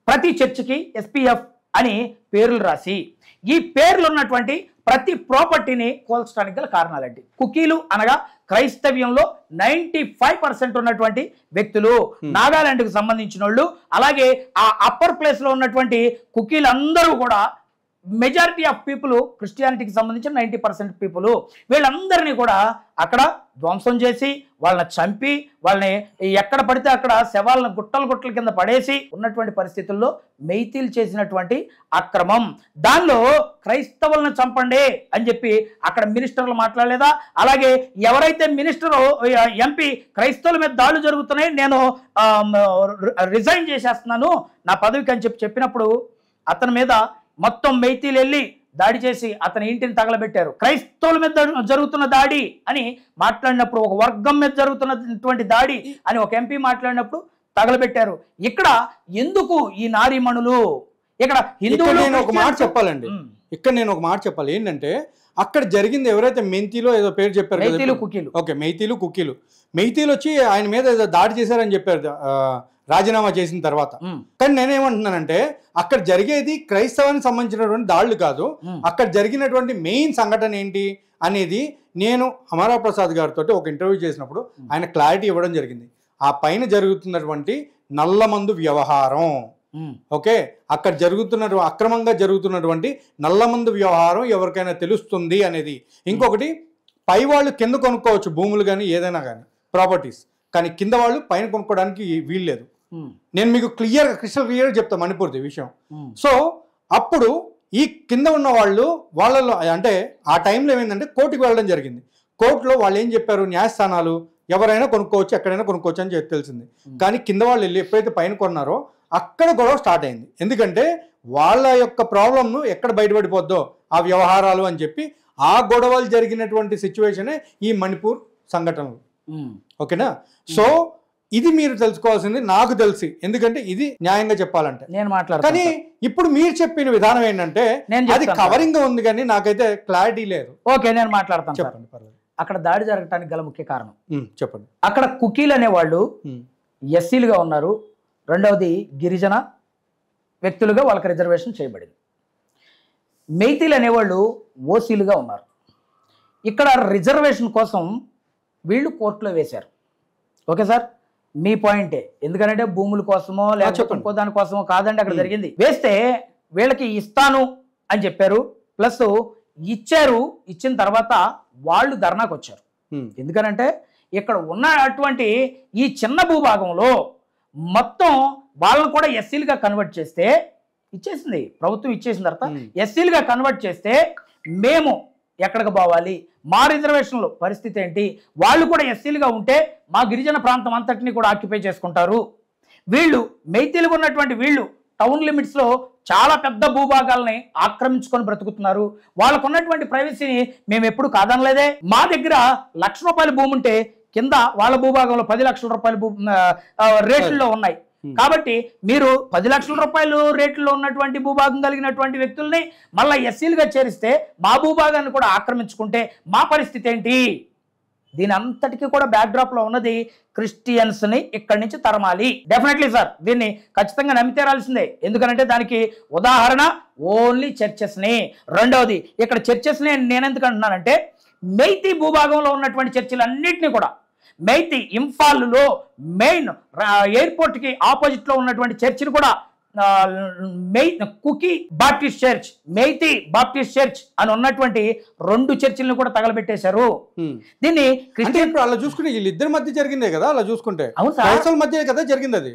ప్రతి చర్చికి SPF అని పేర్లు రాసి, ఈ పేర్లు ఉన్నటువంటి ప్రతి ప్రాపర్టీని కోల్చడానికి గల కారణాలండి. కుకీలు అనగా క్రైస్తవ్యంలో 95% ఉన్నటువంటి వ్యక్తులు, నాగాలాండ్కి సంబంధించిన వాళ్ళు, అలాగే ఆ అప్పర్ ప్లేస్ లో ఉన్నటువంటి కుకీలందరూ కూడా మెజారిటీ ఆఫ్ పీపుల్ క్రిస్టియానిటీకి సంబంధించిన 90% పీపుల్ వీళ్ళందరినీ కూడా అక్కడ ధ్వంసం చేసి వాళ్ళని చంపి వాళ్ళని ఎక్కడ పడితే అక్కడ శవాలను గుట్టల కింద పడేసి ఉన్నటువంటి పరిస్థితుల్లో మెయితీలు చేసినటువంటి అక్రమం. దానిలో క్రైస్తవులను చంపండి అని చెప్పి అక్కడ మినిస్టర్లు మాట్లాడలేదా? అలాగే ఎవరైతే మినిస్టర్ ఎంపీ క్రైస్తవుల మీద దాడులు జరుగుతున్నాయి, నేను రిజైన్ చేసేస్తున్నాను నా పదవికి అని చెప్పినప్పుడు అతని మీద మొత్తం మెయితీలు వెళ్ళి దాడి చేసి అతని ఇంటిని తగలబెట్టారు. క్రైస్తవుల మీద జరుగుతున్న దాడి అని మాట్లాడినప్పుడు, ఒక వర్గం మీద జరుగుతున్నటువంటి దాడి అని ఒక ఎంపీ మాట్లాడినప్పుడు తగలబెట్టారు. ఇక్కడ ఎందుకు ఈ నారీమణులు? ఇక్కడ హిందువులు నేను ఒక మాట చెప్పాలండి, ఇక్కడ నేను ఒక మాట చెప్పాలి. ఏంటంటే అక్కడ జరిగింది ఎవరైతే మెంతీలో ఏదో పేరు చెప్పారు, మెయితీలు కుకీలు. ఓకే, మెయితీలు కుకీలు. మెయితీలు వచ్చి ఆయన మీద ఏదో దాడి చేశారని చెప్పారు రాజీనామా చేసిన తర్వాత. కానీ నేనేమంటున్నానంటే అక్కడ జరిగేది క్రైస్తవానికి సంబంధించినటువంటి దాడులు కాదు. అక్కడ జరిగినటువంటి మెయిన్ సంఘటన ఏంటి అనేది నేను అమరా ప్రసాద్ గారితో ఒక ఇంటర్వ్యూ చేసినప్పుడు ఆయన క్లారిటీ ఇవ్వడం జరిగింది. ఆ పైన జరుగుతున్నటువంటి నల్లమందు వ్యవహారం, ఓకే, అక్కడ అక్రమంగా జరుగుతున్నటువంటి నల్లమందు వ్యవహారం ఎవరికైనా తెలుస్తుంది అనేది. ఇంకొకటి, పై వాళ్ళు కింద కొనుక్కోవచ్చు భూములు కానీ ఏదైనా కానీ ప్రాపర్టీస్, కానీ కింద వాళ్ళు పైన కొనుక్కోవడానికి వీల్లేదు. నేను మీకు క్రిస్టల్ క్లియర్ చెప్తా మణిపూర్ది విషయం. సో అప్పుడు ఈ కింద ఉన్న వాళ్ళలో అంటే ఆ టైంలో ఏమైందంటే కోర్టుకు వెళ్ళడం జరిగింది. కోర్టులో వాళ్ళు ఏం చెప్పారు, న్యాయస్థానాలు ఎవరైనా కొనుక్కోవచ్చు, ఎక్కడైనా కొనుక్కోవచ్చు అని తెలిసింది. కానీ కింద వాళ్ళు వెళ్ళి ఎప్పుడైతే పైన కొన్నారో అక్కడ గొడవ స్టార్ట్ అయింది. ఎందుకంటే వాళ్ళ యొక్క ప్రాబ్లంను ఎక్కడ బయటపడిపోద్దో ఆ వ్యవహారాలు అని చెప్పి ఆ గొడవలు జరిగినటువంటి సిచ్యువేషనే ఈ మణిపూర్ సంఘటనలు. ఓకేనా? సో ఇది మీరు తెలుసుకోవాల్సింది నాకు తెలిసి, ఎందుకంటే ఇది న్యాయంగా చెప్పాలంటే నేను మాట్లాడతాను. కానీ ఇప్పుడు మీరు చెప్పిన విధానం ఏంటంటే అది కవరింగ్ గా ఉంది కానీ నాకైతే క్లారిటీ లేదు. ఓకే, నేను మాట్లాడతాను. చెప్పండి, పర్లేదు. అక్కడ దాడి జరగటానికి గల ముఖ్య కారణం చెప్పండి. అక్కడ కుకీలు అనేవాళ్ళు ఎస్సీలుగా ఉన్నారు. రెండవది గిరిజన వ్యక్తులుగా వాళ్ళకి రిజర్వేషన్ చేయబడింది. మెయితీలు అనేవాళ్ళు ఓసీలుగా ఉన్నారు. ఇక్కడ రిజర్వేషన్ కోసం వీళ్ళు కోర్టులో వేశారు. ఓకే సార్, మీ పాయింటే. ఎందుకంటే భూముల కోసమో లేకపోతే ఇంకో దానికోసమో కాదండి అక్కడ జరిగింది. వేస్తే వీళ్ళకి ఇస్తాను అని చెప్పారు, ప్లస్ ఇచ్చారు. ఇచ్చిన తర్వాత వాళ్ళు ధర్నాకు వచ్చారు. ఎందుకనంటే ఇక్కడ ఉన్నటువంటి ఈ చిన్న భూభాగంలో మొత్తం వాళ్ళని కూడా ఎస్సీలుగా కన్వర్ట్ చేస్తే, ఇచ్చేసింది ప్రభుత్వం, ఇచ్చేసిన తర్వాత ఎస్సీలుగా కన్వర్ట్ చేస్తే మేము ఎక్కడికి పోవాలి, మా రిజర్వేషన్లో పరిస్థితి ఏంటి, వాళ్ళు కూడా ఎస్సీలుగా ఉంటే మా గిరిజన ప్రాంతం అంతటిని కూడా ఆక్యుపై చేసుకుంటారు. వీళ్ళు మెయితీలుగా ఉన్నటువంటి వీళ్ళు టౌన్ లిమిట్స్లో చాలా పెద్ద భూభాగాల్ని ఆక్రమించుకొని బ్రతుకుతున్నారు. వాళ్ళకు ఉన్నటువంటి ప్రైవసీని మేము ఎప్పుడు కాదనలేదే. మా దగ్గర ₹1,00,000 భూమి ఉంటే కింద వాళ్ళ భూభాగంలో ₹10,00,000 రేట్లలో ఉన్నాయి. కాబట్టి మీరు ₹10,00,000 రేట్లో ఉన్నటువంటి భూభాగం కలిగినటువంటి వ్యక్తుల్ని మళ్ళీ ఎస్సీలుగా చేరిస్తే మా భూభాగాన్ని కూడా ఆక్రమించుకుంటే మా పరిస్థితి ఏంటి? దీని అంతటికీ కూడా బ్యాక్డ్రాప్ లో ఉన్నది క్రిస్టియన్స్ని ఇక్కడి నుంచి తరమాలి. డెఫినెట్లీ సార్, దీన్ని ఖచ్చితంగా నమ్మితేరాల్సిందే. ఎందుకంటే దానికి ఉదాహరణ ఓన్లీ చర్చెస్ని. రెండవది, ఇక్కడ చర్చెస్ని నేను ఎందుకు అంటున్నానంటే మెయితీ భూభాగంలో ఉన్నటువంటి చర్చిలన్నింటినీ కూడా మెయితీ ఇంఫాల్లో మెయిన్ ఎయిర్పోర్ట్కి ఆపోజిట్లో ఉన్నటువంటి చర్చిని కూడా Kuki Baptist church, Meitei Baptist church అని ఉన్నటువంటి 2 చర్చిలను కూడా తగలబెట్టేశారు. దీన్ని క్రిస్టియన్ అలా చూసుకుంటే వీళ్ళిద్దరి మధ్య జరిగిందే కదా. అలా చూసుకుంటే క్రైస్తవుల మధ్య కదా జరిగింది. అది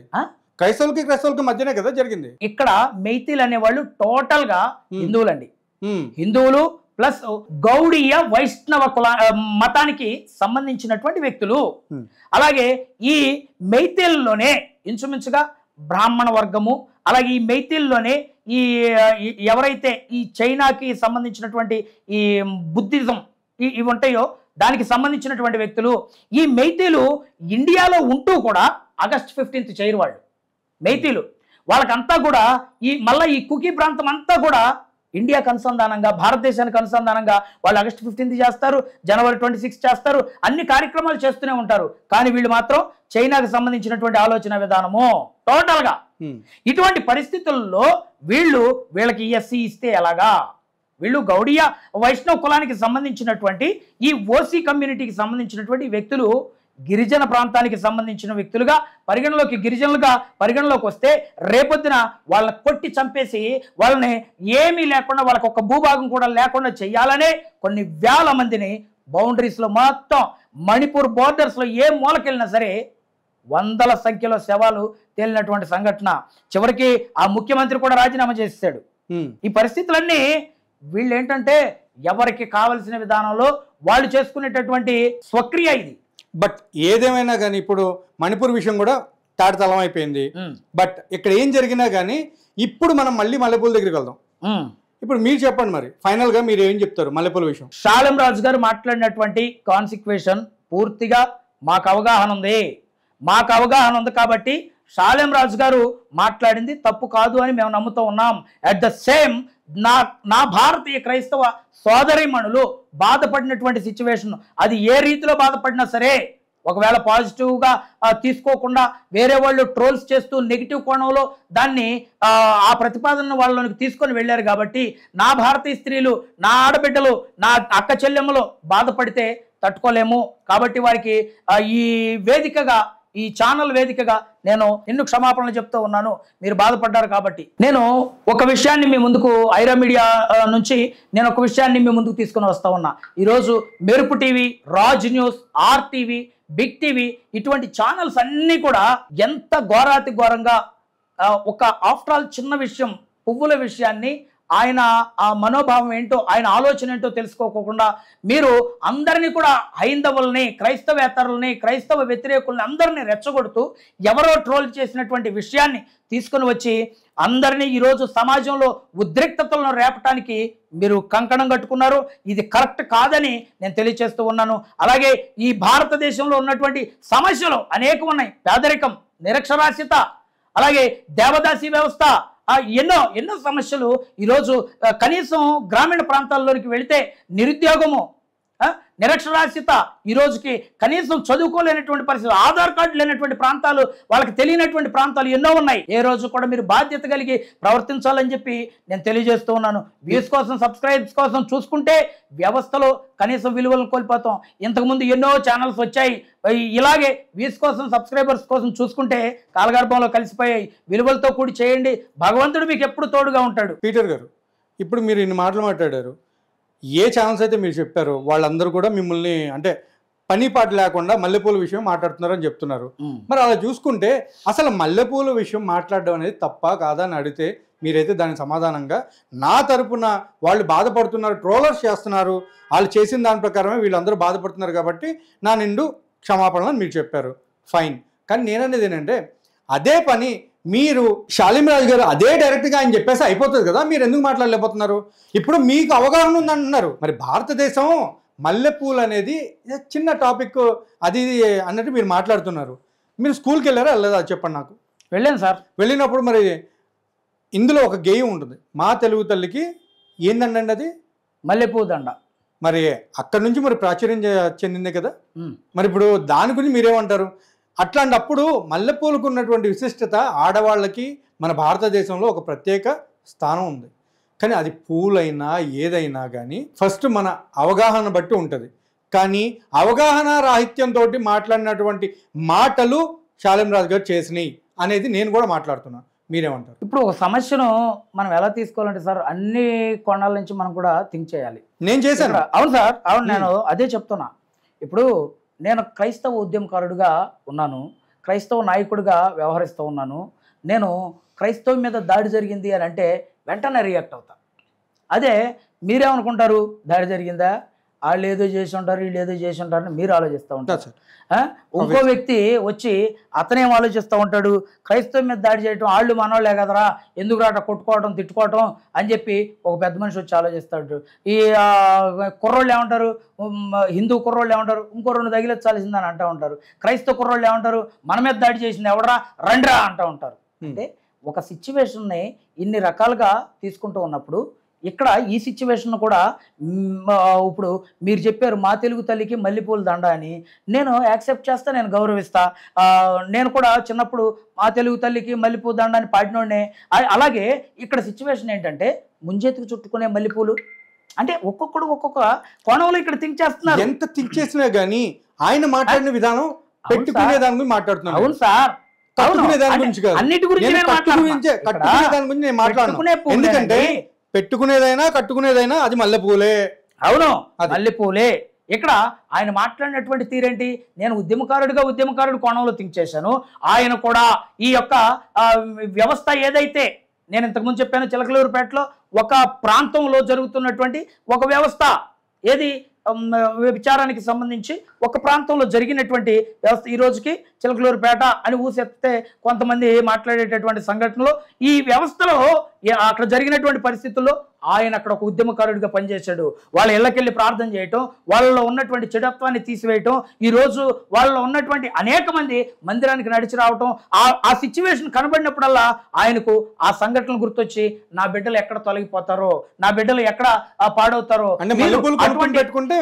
క్రైస్తవులకి మధ్యనే కదా జరిగింది. ఇక్కడ మెయితీలు అనేవాళ్ళు టోటల్ గా హిందువులండి. హిందువులు ప్లస్ గౌడీయ వైష్ణవ మతానికి సంబంధించినటువంటి వ్యక్తులు. అలాగే ఈ మెయితీల్లోనే ఇంచుమించుగా బ్రాహ్మణ వర్గము, అలాగే ఈ మెయితీల్లోనే ఈ ఎవరైతే ఈ చైనాకి సంబంధించినటువంటి ఈ బుద్ధిజం ఇవి ఉంటాయో దానికి సంబంధించినటువంటి వ్యక్తులు. ఈ మెయితీలు ఇండియాలో ఉంటూ కూడా ఆగస్ట్ 15th చేయరు వాళ్ళు. మెయితీలు వాళ్ళకంతా కూడా మళ్ళీ ఈ కుకీ ప్రాంతం అంతా కూడా ఇండియాకు అనుసంధానంగా, భారతదేశానికి అనుసంధానంగా వాళ్ళు ఆగస్ట్ 15th చేస్తారు, జనవరి 26 చేస్తారు, అన్ని కార్యక్రమాలు చేస్తూనే ఉంటారు. కానీ వీళ్ళు మాత్రం చైనాకు సంబంధించినటువంటి ఆలోచన విధానము టోటల్గా. ఇటువంటి పరిస్థితుల్లో వీళ్ళకి ఎస్సీ ఇస్తే ఎలాగా? వీళ్ళు గౌడీయ వైష్ణవ కులానికి సంబంధించినటువంటి ఈ ఓసీ కమ్యూనిటీకి సంబంధించినటువంటి వ్యక్తులు గిరిజన ప్రాంతానికి సంబంధించిన వ్యక్తులుగా గిరిజనులుగా పరిగణలోకి వస్తే రేపొద్దున వాళ్ళని కొట్టి చంపేసి వాళ్ళని ఏమీ లేకుండా వాళ్ళకి ఒక భూభాగం కూడా లేకుండా చేయాలనే కొన్ని వేల మందిని బౌండరీస్లో మొత్తం మణిపూర్ బోర్డర్స్లో ఏ మూలకెళ్ళినా సరే వందల సంఖ్యలో శవాలు తేలినటువంటి సంఘటన. చివరికి ఆ ముఖ్యమంత్రి కూడా రాజీనామా చేసేసాడు. ఈ పరిస్థితులన్నీ వీళ్ళు ఏంటంటే ఎవరికి కావలసిన విధానంలో వాళ్ళు చేసుకునేటటువంటి స్వక్రియ ఇది. బట్ ఏదేమైనా కానీ ఇప్పుడు మణిపూర్ విషయం కూడా తాడతలం అయిపోయింది. బట్ ఇక్కడ ఏం జరిగినా కానీ ఇప్పుడు మనం మళ్ళీ మల్లెపూల దగ్గరికి వెళ్దాం. ఇప్పుడు మీరు చెప్పండి, మరి ఫైనల్ గా మీరు ఏం చెప్తారు మల్లెపూల విషయం? షాలెం రాజు గారు మాట్లాడినటువంటి కాన్సిక్వేషన్ పూర్తిగా మాకు అవగాహన ఉంది కాబట్టి షాలెం రాజు గారు మాట్లాడింది తప్పు కాదు అని మేము నమ్ముతూ ఉన్నాం. అట్ ద సేమ్ నా భారతీయ క్రైస్తవ సోదరీమణులు బాధపడినటువంటి సిచ్యువేషన్, అది ఏ రీతిలో బాధపడినా సరే ఒకవేళ పాజిటివ్గా తీసుకోకుండా వేరే వాళ్ళు ట్రోల్స్ చేస్తూ నెగిటివ్ కోణంలో దాన్ని ఆ ప్రతిపాదనను వాళ్ళకి తీసుకొని వెళ్ళారు కాబట్టి నా భారతీయ స్త్రీలు, నా ఆడబిడ్డలు, నా అక్క చెల్లెమ్మలు బాధపడితే తట్టుకోలేము. కాబట్టి వారికి ఈ వేదికగా, ఈ ఛానల్ వేదికగా నేను ఎన్నో క్షమాపణలు చెప్తూ ఉన్నాను. మీరు బాధపడ్డారు కాబట్టి నేను ఒక విషయాన్ని మీ ముందుకు, ఐరా మీడియా నుంచి నేను ఒక విషయాన్ని మీ ముందుకు తీసుకుని వస్తూ ఉన్నా. ఈరోజు Merupu TV, Raj News, RTV, Big TV ఇటువంటి ఛానల్స్ అన్నీ కూడా ఎంత ఘోరాతి ఘోరంగా ఒక ఆఫ్టర్ ఆల్ చిన్న విషయం, పువ్వుల విషయాన్ని, ఆయన ఆ మనోభావం ఏంటో, ఆయన ఆలోచన ఏంటో తెలుసుకోకుండా మీరు అందరినీ కూడా హైందవుల్ని, క్రైస్తవేతరుల్ని, క్రైస్తవ వ్యతిరేకుల్ని అందరినీ రెచ్చగొడుతూ ఎవరో ట్రోల్ చేసినటువంటి విషయాన్ని తీసుకుని వచ్చి అందరినీ ఈరోజు సమాజంలో ఉద్రిక్తతలను రేపటానికి మీరు కంకణం కట్టుకున్నారు. ఇది కరెక్ట్ కాదని నేను తెలియజేస్తూ ఉన్నాను. అలాగే ఈ భారతదేశంలో ఉన్నటువంటి సమస్యలు అనేకం ఉన్నాయి. పేదరికం, నిరక్షరాస్యత, అలాగే దేవదాసి వ్యవస్థ, ఎన్నో సమస్యలు ఈరోజు కనీసం గ్రామీణ ప్రాంతాల్లోనికి వెళితే నిరుద్యోగము, నిరక్షరాస్యత, ఈరోజుకి కనీసం చదువుకోలేనటువంటి పరిస్థితి, ఆధార్ కార్డు లేనటువంటి ప్రాంతాలు, వాళ్ళకి తెలియనటువంటి ప్రాంతాలు ఎన్నో ఉన్నాయి. ఏ రోజు కూడా మీరు బాధ్యత కలిగి ప్రవర్తించాలని చెప్పి నేను తెలియజేస్తూ ఉన్నాను. వ్యూస్ కోసం, సబ్స్క్రైబ్స్ కోసం చూసుకుంటే వ్యవస్థలో కనీసం విలువలను కోల్పోతాం. ఇంతకుముందు ఎన్నో ఛానల్స్ వచ్చాయి, ఇలాగే వ్యూస్ కోసం, సబ్స్క్రైబర్స్ కోసం చూసుకుంటే కాలగర్భంలో కలిసిపోయాయి. విలువలతో కూడి చేయండి, భగవంతుడు మీకు ఎప్పుడు తోడుగా ఉంటాడు. పీటర్ గారు, ఇప్పుడు మీరు ఇన్ని మాటలు మాట్లాడారు, ఏ ఛానల్స్ అయితే మీరు చెప్పారో వాళ్ళందరూ కూడా మిమ్మల్ని అంటే పని పాట లేకుండా మల్లెపూల విషయం మాట్లాడుతున్నారని చెప్తున్నారు. మరి అలా చూసుకుంటే అసలు మల్లెపూల విషయం మాట్లాడడం అనేది తప్ప కాదా అని అడిగితే మీరైతే దానికి సమాధానంగా నా తరపున వాళ్ళు బాధపడుతున్నారు, ట్రోలర్స్ చేస్తున్నారు, వాళ్ళు చేసిన దాని ప్రకారమే వీళ్ళందరూ బాధపడుతున్నారు కాబట్టి నా నిండు క్షమాపణలు అని మీరు చెప్పారు. ఫైన్. కానీ నేననేది ఏంటంటే అదే పని మీరు షాలిం రాజు గారు అదే డైరెక్ట్గా ఆయన చెప్పేసి అయిపోతుంది కదా, మీరు ఎందుకు మాట్లాడలేకపోతున్నారు? ఇప్పుడు మీకు అవగాహన ఉందంటున్నారు. మరి భారతదేశం మల్లెపూలు అనేది చిన్న టాపిక్ అది అన్నట్టు మీరు మాట్లాడుతున్నారు. మీరు స్కూల్కి వెళ్ళారా వెళ్ళదా చెప్పండి నాకు. వెళ్ళాను సార్. వెళ్ళినప్పుడు మరి ఇందులో ఒక గేయం ఉంటుంది, మా తెలుగు తల్లికి ఏందండి అది మల్లెపూ దండ. మరి అక్కడి నుంచి మరి ప్రాచుర్యం చెందిందే కదా. మరి ఇప్పుడు దాని గురించి మీరేమంటారు? అట్లాంటప్పుడు మల్లెపూలకు ఉన్నటువంటి విశిష్టత ఆడవాళ్ళకి మన భారతదేశంలో ఒక ప్రత్యేక స్థానం ఉంది. కానీ అది పూలైనా ఏదైనా కానీ ఫస్ట్ మన అవగాహన బట్టి ఉంటుంది. కానీ అవగాహన రాహిత్యంతో మాట్లాడినటువంటి మాటలు షాలిం రాజు గారు చేసినాయి అనేది నేను కూడా మాట్లాడుతున్నాను. మీరేమంటారు? ఇప్పుడు ఒక సమస్యను మనం ఎలా తీసుకోవాలంటే సార్, అన్ని కోణాల నుంచి మనం కూడా థింక్ చేయాలి. నేను చేశాను. అవును సార్, అవును, నేను అదే చెప్తున్నా. ఇప్పుడు నేను క్రైస్తవ ఉద్యమకారుడిగా ఉన్నాను, క్రైస్తవ నాయకుడిగా వ్యవహరిస్తూ ఉన్నాను. నేను క్రైస్తవం మీద దాడి జరిగింది అని అంటే వెంటనే రియాక్ట్ అవుతా. అదే మీరేమనుకుంటారు, దాడి జరిగిందా, వాళ్ళు ఏదో చేసి ఉంటారు, వీళ్ళు ఏదో చేసి ఉంటారని మీరు ఆలోచిస్తూ ఉంటారు. ఇంకో వ్యక్తి వచ్చి అతనేం ఆలోచిస్తూ ఉంటాడు, క్రైస్తవం మీద దాడి చేయటం వాళ్ళు మనోళ్ళే కదరా, ఎందుకు రాట కొట్టుకోవటం, తిట్టుకోవటం అని చెప్పి ఒక పెద్ద మనిషి వచ్చి ఆలోచిస్తాడు. ఈ కుర్రోళ్ళు ఏమంటారు, హిందూ కుర్రోళ్ళు ఏమంటారు, ఇంకో రెండు తగిలించాల్సిందని అంటూ ఉంటారు. క్రైస్తవ కుర్రోళ్ళు ఏమంటారు, మన మీద దాడి చేసింది ఎవడరా, రండ్రా అంటూ ఉంటారు. అంటే ఒక సిచ్యువేషన్ని ఇన్ని రకాలుగా తీసుకుంటూ ఉన్నప్పుడు ఇక్కడ ఈ సిచ్యువేషన్ కూడా ఇప్పుడు మీరు చెప్పారు మా తెలుగు తల్లికి మల్లెపూల దండ అని, నేను యాక్సెప్ట్ చేస్తా, నేను గౌరవిస్తా. నేను కూడా చిన్నప్పుడు మా తెలుగు తల్లికి మల్లెపూల దండ అని పాడినోడే. అలాగే ఇక్కడ సిచ్యువేషన్ ఏంటంటే ముంజెత్తుకు చుట్టుకునే మల్లెపూలు అంటే ఒక్కొక్కడు ఒక్కొక్క కోణంలో ఇక్కడ థింక్ చేస్తున్నారు. ఎంత థింక్ చేసినా కానీ ఆయన మాట్లాడిన విధానం పెట్టుకునే దాని గురించి మాట్లాడుతున్నాను. అవును సార్, కట్టుకునే దాని గురించి కాదు, అన్నిటి గురించి కట్టుకునే దాని గురించి నేను మాట్లాడుతున్నా. ఎందుకంటే పెట్టుకునేదైనా కట్టుకునేదైనా అది మల్లెపూలే. అవును, మల్లెపూలే. ఇక్కడ ఆయన మాట్లాడినటువంటి తీరేంటి? నేను ఉద్యమకారుడు కోణంలో థింక్ చేశాను. ఆయన కూడా ఈ యొక్క వ్యవస్థ ఏదైతే నేను ఇంతకుముందు చెప్పాను, చిలకలూరుపేటలో ఒక ప్రాంతంలో జరుగుతున్నటువంటి ఒక వ్యవస్థ, ఏది విచారానికి సంబంధించి ఒక ప్రాంతంలో జరిగినటువంటి వ్యవస్థ ఈ రోజుకి చిలకలూరుపేట అని ఊసెత్తే కొంతమంది మాట్లాడేటటువంటి సంఘటనలో ఈ వ్యవస్థలో అక్కడ జరిగినటువంటి పరిస్థితుల్లో ఆయన అక్కడ ఒక ఉద్యమకారుడిగా పనిచేశాడు. వాళ్ళ ఇళ్ళకెళ్ళి ప్రార్థన చేయటం, వాళ్ళలో ఉన్నటువంటి చెడత్వాన్ని తీసివేయటం, ఈరోజు వాళ్ళలో ఉన్నటువంటి అనేక మంది మందిరానికి నడిచి రావటం, ఆ సిచ్యువేషన్ కనబడినప్పుడల్లా ఆయనకు ఆ సంఘటనలు గుర్తొచ్చి నా బిడ్డలు ఎక్కడ తొలగిపోతారో, నా బిడ్డలు ఎక్కడ పాడవుతారో. పెట్టుకుంటే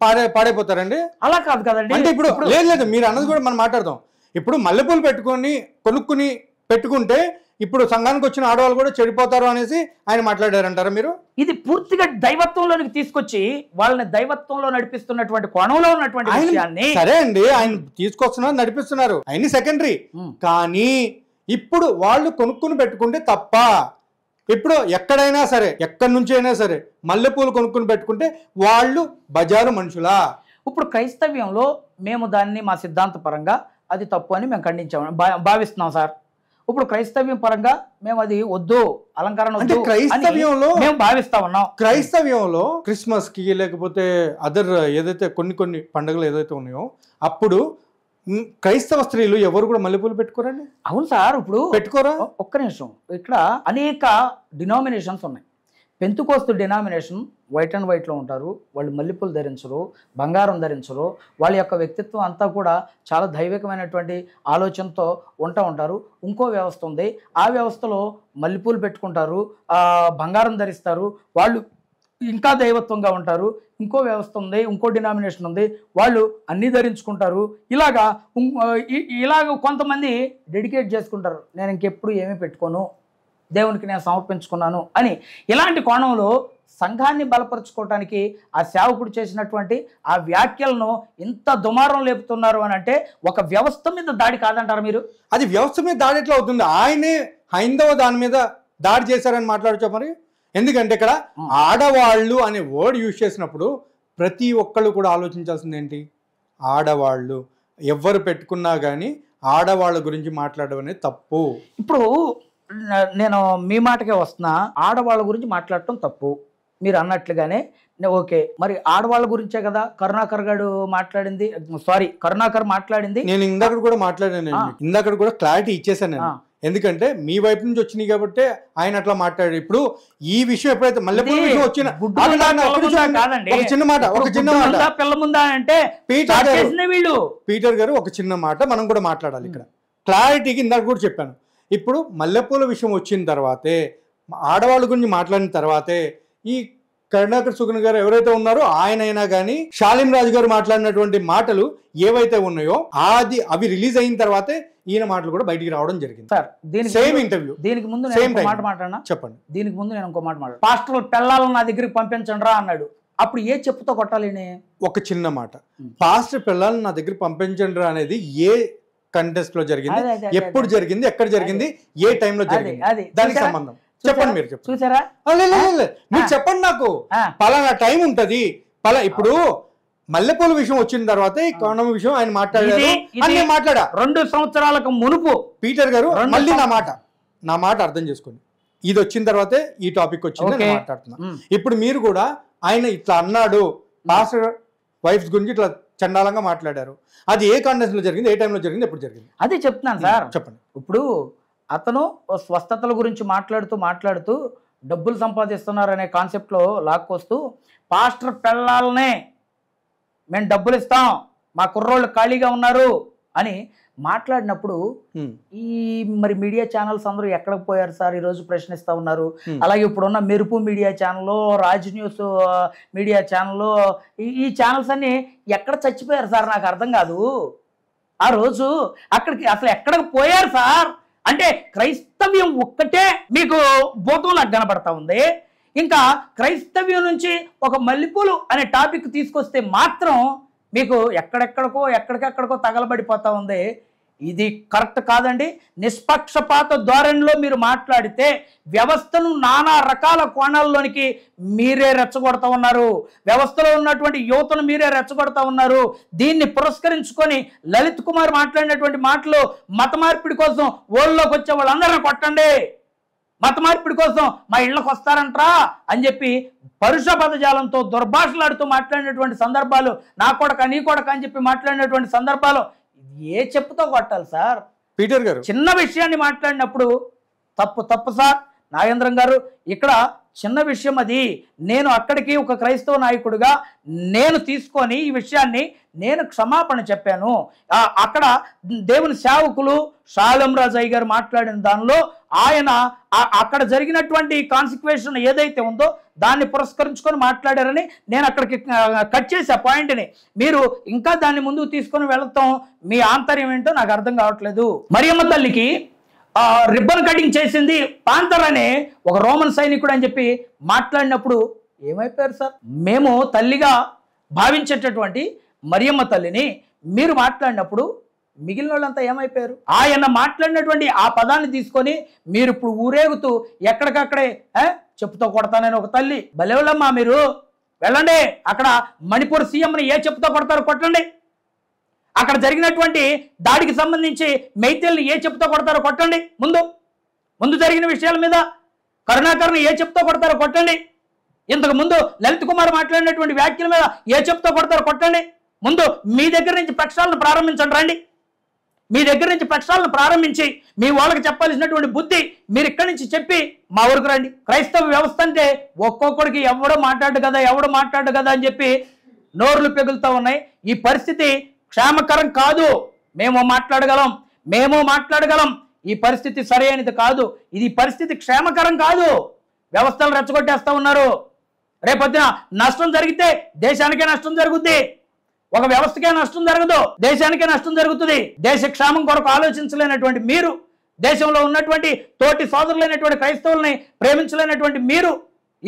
పాడైపోతారండి? అలా కాదు కదండి. అంటే ఇప్పుడు లేదు మీరు అన్నది కూడా మనం మాట్లాడదాం. ఇప్పుడు మల్లెపూలు కొనుక్కుని పెట్టుకుంటే ఇప్పుడు సంఘానికి వచ్చిన ఆడవాళ్ళు కూడా చెడిపోతారు అనేసి ఆయన మాట్లాడారంటారా మీరు? ఇది పూర్తిగా దైవత్వంలోనికి తీసుకొచ్చి వాళ్ళని దైవత్వంలో నడిపిస్తున్నటువంటి కోణంలో ఉన్నటువంటి విషయాన్ని. సరే అండి, ఆయన తీసుకొస్తున్నారు, నడిపిస్తున్నారు, ఆయన సెకండరీ. కానీ ఇప్పుడు వాళ్ళు కొనుక్కుని పెట్టుకుంటే తప్ప? ఇప్పుడు ఎక్కడైనా సరే, ఎక్కడి నుంచి అయినా సరే మల్లెపూలు కొనుక్కుని పెట్టుకుంటే వాళ్ళు బజారు మనుషులా? ఇప్పుడు క్రైస్తవ్యంలో మేము దాన్ని మా సిద్ధాంత పరంగా అది తప్పు అని మేము ఖండించాము, భావిస్తున్నాం సార్. ఇప్పుడు క్రైస్తవ్యం పరంగా మేము అది వద్దు, అలంకరణ వద్దు క్రైస్తవ్యంలో మేము భావిస్తా ఉన్నాం. క్రైస్తవ్యంలో క్రిస్మస్ కి లేకపోతే అదర్ ఏదైతే కొన్ని పండుగలు ఏదైతే ఉన్నాయో అప్పుడు క్రైస్తవ స్త్రీలు ఎవరు కూడా మల్లెపూలు పెట్టుకోరండి? అవును సార్, ఇప్పుడు పెట్టుకోరా? ఒక్క నిమిషం, ఇక్కడ అనేక డినామినేషన్స్ ఉన్నాయి. పెంతుకోస్తు డినామినేషన్ వైట్ అండ్ వైట్లో ఉంటారు, వాళ్ళు మల్లెపూలు ధరించరు, బంగారం ధరించరు, వాళ్ళ యొక్క వ్యక్తిత్వం అంతా కూడా చాలా దైవికమైనటువంటి ఆలోచనతో ఉంటారు. ఇంకో వ్యవస్థ ఉంది, ఆ వ్యవస్థలో మల్లెపూలు పెట్టుకుంటారు, బంగారం ధరిస్తారు, వాళ్ళు ఇంకా దైవత్వంగా ఉంటారు. ఇంకో వ్యవస్థ ఉంది, ఇంకో డినామినేషన్ ఉంది, వాళ్ళు అన్నీ ధరించుకుంటారు. ఇలాగ కొంతమంది డెడికేట్ చేసుకుంటారు, నేను ఇంకెప్పుడు ఏమీ పెట్టుకోను, దేవునికి నేను సమర్పించుకున్నాను అని. ఇలాంటి కోణంలో సంఘాన్ని బలపరుచుకోవటానికి ఆ సేవకుడు చేసినటువంటి ఆ వ్యాఖ్యలను ఇంత దుమారం లేపుతున్నారు అని అంటే ఒక వ్యవస్థ మీద దాడి కాదంటారు మీరు? అది వ్యవస్థ మీద దాడి ఎట్లా అవుతుంది? ఆయనే హైందవ దాని మీద దాడి చేశారని మాట్లాడచ్చా మరి? ఎందుకంటే ఇక్కడ ఆడవాళ్ళు అనే వర్డ్ యూజ్ చేసినప్పుడు ప్రతి ఒక్కళ్ళు కూడా ఆలోచించాల్సింది ఏంటి? ఆడవాళ్ళు ఎవరు పెట్టుకున్నా కానీ ఆడవాళ్ళ గురించి మాట్లాడడం అనేది తప్పు. ఇప్పుడు నేను మీ మాటకే వస్తున్నా, ఆడవాళ్ళ గురించి మాట్లాడటం తప్పు మీరు అన్నట్లుగానే. ఓకే, మరి ఆడవాళ్ళ గురించే కదా కరుణాకర్ మాట్లాడింది. నేను ఇందాక కూడా మాట్లాడాను, ఇందాక కూడా క్లారిటీ ఇచ్చేసాను నేను. ఎందుకంటే మీ వైపు నుంచి వచ్చినాయి కాబట్టి ఆయన అట్లా మాట్లాడాడు. ఇప్పుడు ఈ విషయం ఎప్పుడైతే మల్లెపూల విషయం వచ్చిన ఒక చిన్న మాట పిల్ల ముందా అంటే పీటర్ గారు ఒక చిన్న మాట మనం కూడా మాట్లాడాలి ఇక్కడ క్లారిటీకి. ఇందాక కూడా చెప్పాను, ఇప్పుడు మల్లెపూల విషయం వచ్చిన తర్వాతే, ఆడవాళ్ళ గురించి మాట్లాడిన తర్వాతే ఈ కరుణాకర్ సుగుణ గారు ఎవరైతే ఉన్నారో ఆయన అయినా కానీ శాలిం రాజు గారు మాట్లాడినటువంటి మాటలు ఏవైతే ఉన్నాయో అవి రిలీజ్ అయిన తర్వాతే ఈయన మాటలు కూడా బయటికి రావడం జరిగింది. Sir same interview. దీనికి ముందు మాట మాట్లాడినా చెప్పండి. దీనికి ముందు నేను ఇంకో మాట మాట్లాడు, పాస్టర్ పిల్లలను నా దగ్గరికి పంపించండి రా అన్నాడు. అప్పుడు ఏ చెప్పుతో కొట్టాలి? ఒక చిన్న మాట, పాస్టర్ పిల్లలను నా దగ్గరికి పంపించండి రా అనేది ఏ కంటెస్ట్ లో జరిగింది, ఎప్పుడు జరిగింది, ఎక్కడ జరిగింది, ఏ టైంలో జరిగింది, దానికి సంబంధం చెప్పండి. మీరు చెప్పండి. చూసారా? మీరు చెప్పండి నాకు. పలానా టైం ఉంటది, ఇప్పుడు మల్లెపూల విషయం వచ్చిన తర్వాత ఈ కోణం విషయం ఆయన మాట్లాడారు అని నేను మాట్లాడా. 2 సంవత్సరాలకు మునుపు పీటర్ గారు మళ్ళీ నా మాట అర్థం చేసుకోండి. ఇది వచ్చిన తర్వాతే ఈ టాపిక్ వచ్చింది నేను మాట్లాడుతున్నా. ఇప్పుడు మీరు కూడా ఆయన ఇట్లా అన్నాడు, పాస్టర్ వైఫ్స్ గురించి ఇట్లా చండాలంగా మాట్లాడారు, అది ఏ కాంటెక్స్ట్ లో జరిగింది, ఏ టైంలో జరిగింది, ఎప్పుడు జరిగింది? అదే చెప్తున్నాను సార్. చెప్పండి. ఇప్పుడు అతను స్వస్థతల గురించి మాట్లాడుతూ డబ్బులు సంపాదిస్తున్నారు అనే కాన్సెప్ట్లో లాక్కొస్తూ పాస్టర్ పిల్లల్నే మేము డబ్బులు ఇస్తాం, మా కుర్రోళ్ళు ఖాళీగా ఉన్నారు అని మాట్లాడినప్పుడు ఈ మరి మీడియా ఛానల్స్ అందరూ ఎక్కడికి పోయారు సార్ ఈరోజు ప్రశ్నిస్తూ ఉన్నారు. అలాగే ఇప్పుడున్న మెరుపు మీడియా ఛానల్లో, రాజ్ న్యూస్ మీడియా ఛానల్లో, ఈ ఛానల్స్ అన్ని ఎక్కడ చచ్చిపోయారు సార్? నాకు అర్థం కాదు. ఆ రోజు అక్కడికి అసలు ఎక్కడికి పోయారు సార్ అంటే క్రైస్తవ్యం ఒక్కటే మీకు భూతంలా కనబడతా ఉంది. ఇంకా క్రైస్తవ్యం నుంచి ఒక మల్లెపూలు అనే టాపిక్ తీసుకొస్తే మాత్రం మీకు ఎక్కడికెక్కడికో తగలబడిపోతా ఉంది. ఇది కరెక్ట్ కాదండి. నిష్పక్షపాత ధోరణిలో మీరు మాట్లాడితే వ్యవస్థను నానా రకాల కోణాల్లోనికి మీరే రెచ్చగొడతా ఉన్నారు. వ్యవస్థలో ఉన్నటువంటి యువతను మీరే రెచ్చగొడతా ఉన్నారు. దీన్ని పురస్కరించుకొని లలిత్ కుమార్ మాట్లాడినటువంటి మాటలు మత మార్పిడి కోసం ఓళ్ళలోకి వచ్చే వాళ్ళందరినీ కొట్టండి, మత మార్పిడి కోసం మా ఇళ్ళకు వస్తారంట్రా అని చెప్పి పరుష పదజాలంతో దుర్భాషలాడుతూ మాట్లాడినటువంటి సందర్భాలు, నా కొడక నీ కొడక అని చెప్పి మాట్లాడినటువంటి సందర్భాలు ఏ చెప్పుతో కొట్టాలి సార్? పీటర్ గారు చిన్న విషయాన్ని మాట్లాడినప్పుడు తప్పు సార్. నాగేంద్రం గారు, ఇక్కడ చిన్న విషయం అది. నేను అక్కడికి ఒక క్రైస్తవ నాయకుడిగా నేను తీసుకొని ఈ విషయాన్ని నేను క్షమాపణ చెప్పాను. అక్కడ దేవుని సేవకులు షాలం రాజయ్య గారు మాట్లాడిన దానిలో ఆయన అక్కడ జరిగినటువంటి కాన్సిక్వెన్షన్ ఏదైతే ఉందో దాన్ని పురస్కరించుకొని మాట్లాడారని నేను అక్కడికి కట్ చేసే పాయింట్ని. మీరు ఇంకా దాన్ని ముందుకు తీసుకొని వెళతాం, మీ ఆంతర్యం ఏంటో నాకు అర్థం కావట్లేదు. మరియమ్మ తల్లికి రిబ్బన్ కటింగ్ చేసింది పాంతర్ అనే ఒక రోమన్ సైనికుడు అని చెప్పి మాట్లాడినప్పుడు ఏమైపోయారు సార్? మేము తల్లిగా భావించేటటువంటి మరియమ్మ తల్లిని మీరు మాట్లాడినప్పుడు మిగిలిన వాళ్ళంతా ఏమైపోయారు? ఆయన మాట్లాడినటువంటి ఆ పదాన్ని తీసుకొని మీరు ఇప్పుడు ఊరేగుతూ ఎక్కడికక్కడే చెప్పుతో కొడతానని ఒక తల్లి. భలేవాళ్ళమ్మా మీరు, వెళ్ళండి అక్కడ మణిపూర్ సీఎంని ఏ చెప్పుతో కొడతారో కొట్టండి. అక్కడ జరిగినటువంటి దాడికి సంబంధించి మైతేల్ని ఏ చెప్పుతో కొడతారో కొట్టండి. ముందు జరిగిన విషయాల మీద కరుణాకర్ని ఏ చెప్పుతో కొడతారో కొట్టండి. ఇంతకు ముందు లలిత్ కుమార్ మాట్లాడినటువంటి వ్యాఖ్యల మీద ఏ చెప్పుతో కొడతారో కొట్టండి. ముందు మీ దగ్గర నుంచి ప్రక్షాళన ప్రారంభించండి. రండి, మీ దగ్గర నుంచి ప్రక్షాళన ప్రారంభించి మీ వాళ్ళకి చెప్పాల్సినటువంటి బుద్ధి మీరు ఇక్కడి నుంచి చెప్పి మా ఊరికి రండి. క్రైస్తవ వ్యవస్థ అంటే ఒక్కొక్కడికి ఎవడో మాట్లాడు కదా అని చెప్పి నోర్లు పెగులుతూ ఉన్నాయి. ఈ పరిస్థితి క్షేమకరం కాదు. మేము మాట్లాడగలం. ఈ పరిస్థితి సరైనది కాదు. ఇది పరిస్థితి క్షేమకరం కాదు. వ్యవస్థలు రెచ్చగొట్టేస్తూ ఉన్నారు. రేపొద్దున నష్టం జరిగితే దేశానికే నష్టం జరుగుద్ది. ఒక వ్యవస్థకే నష్టం జరగదు, దేశానికే నష్టం జరుగుతుంది. దేశ క్షేమం కొరకు ఆలోచించలేనటువంటి మీరు, దేశంలో ఉన్నటువంటి తోటి సోదరులైనటువంటి క్రైస్తవుల్ని ప్రేమించలేనటువంటి మీరు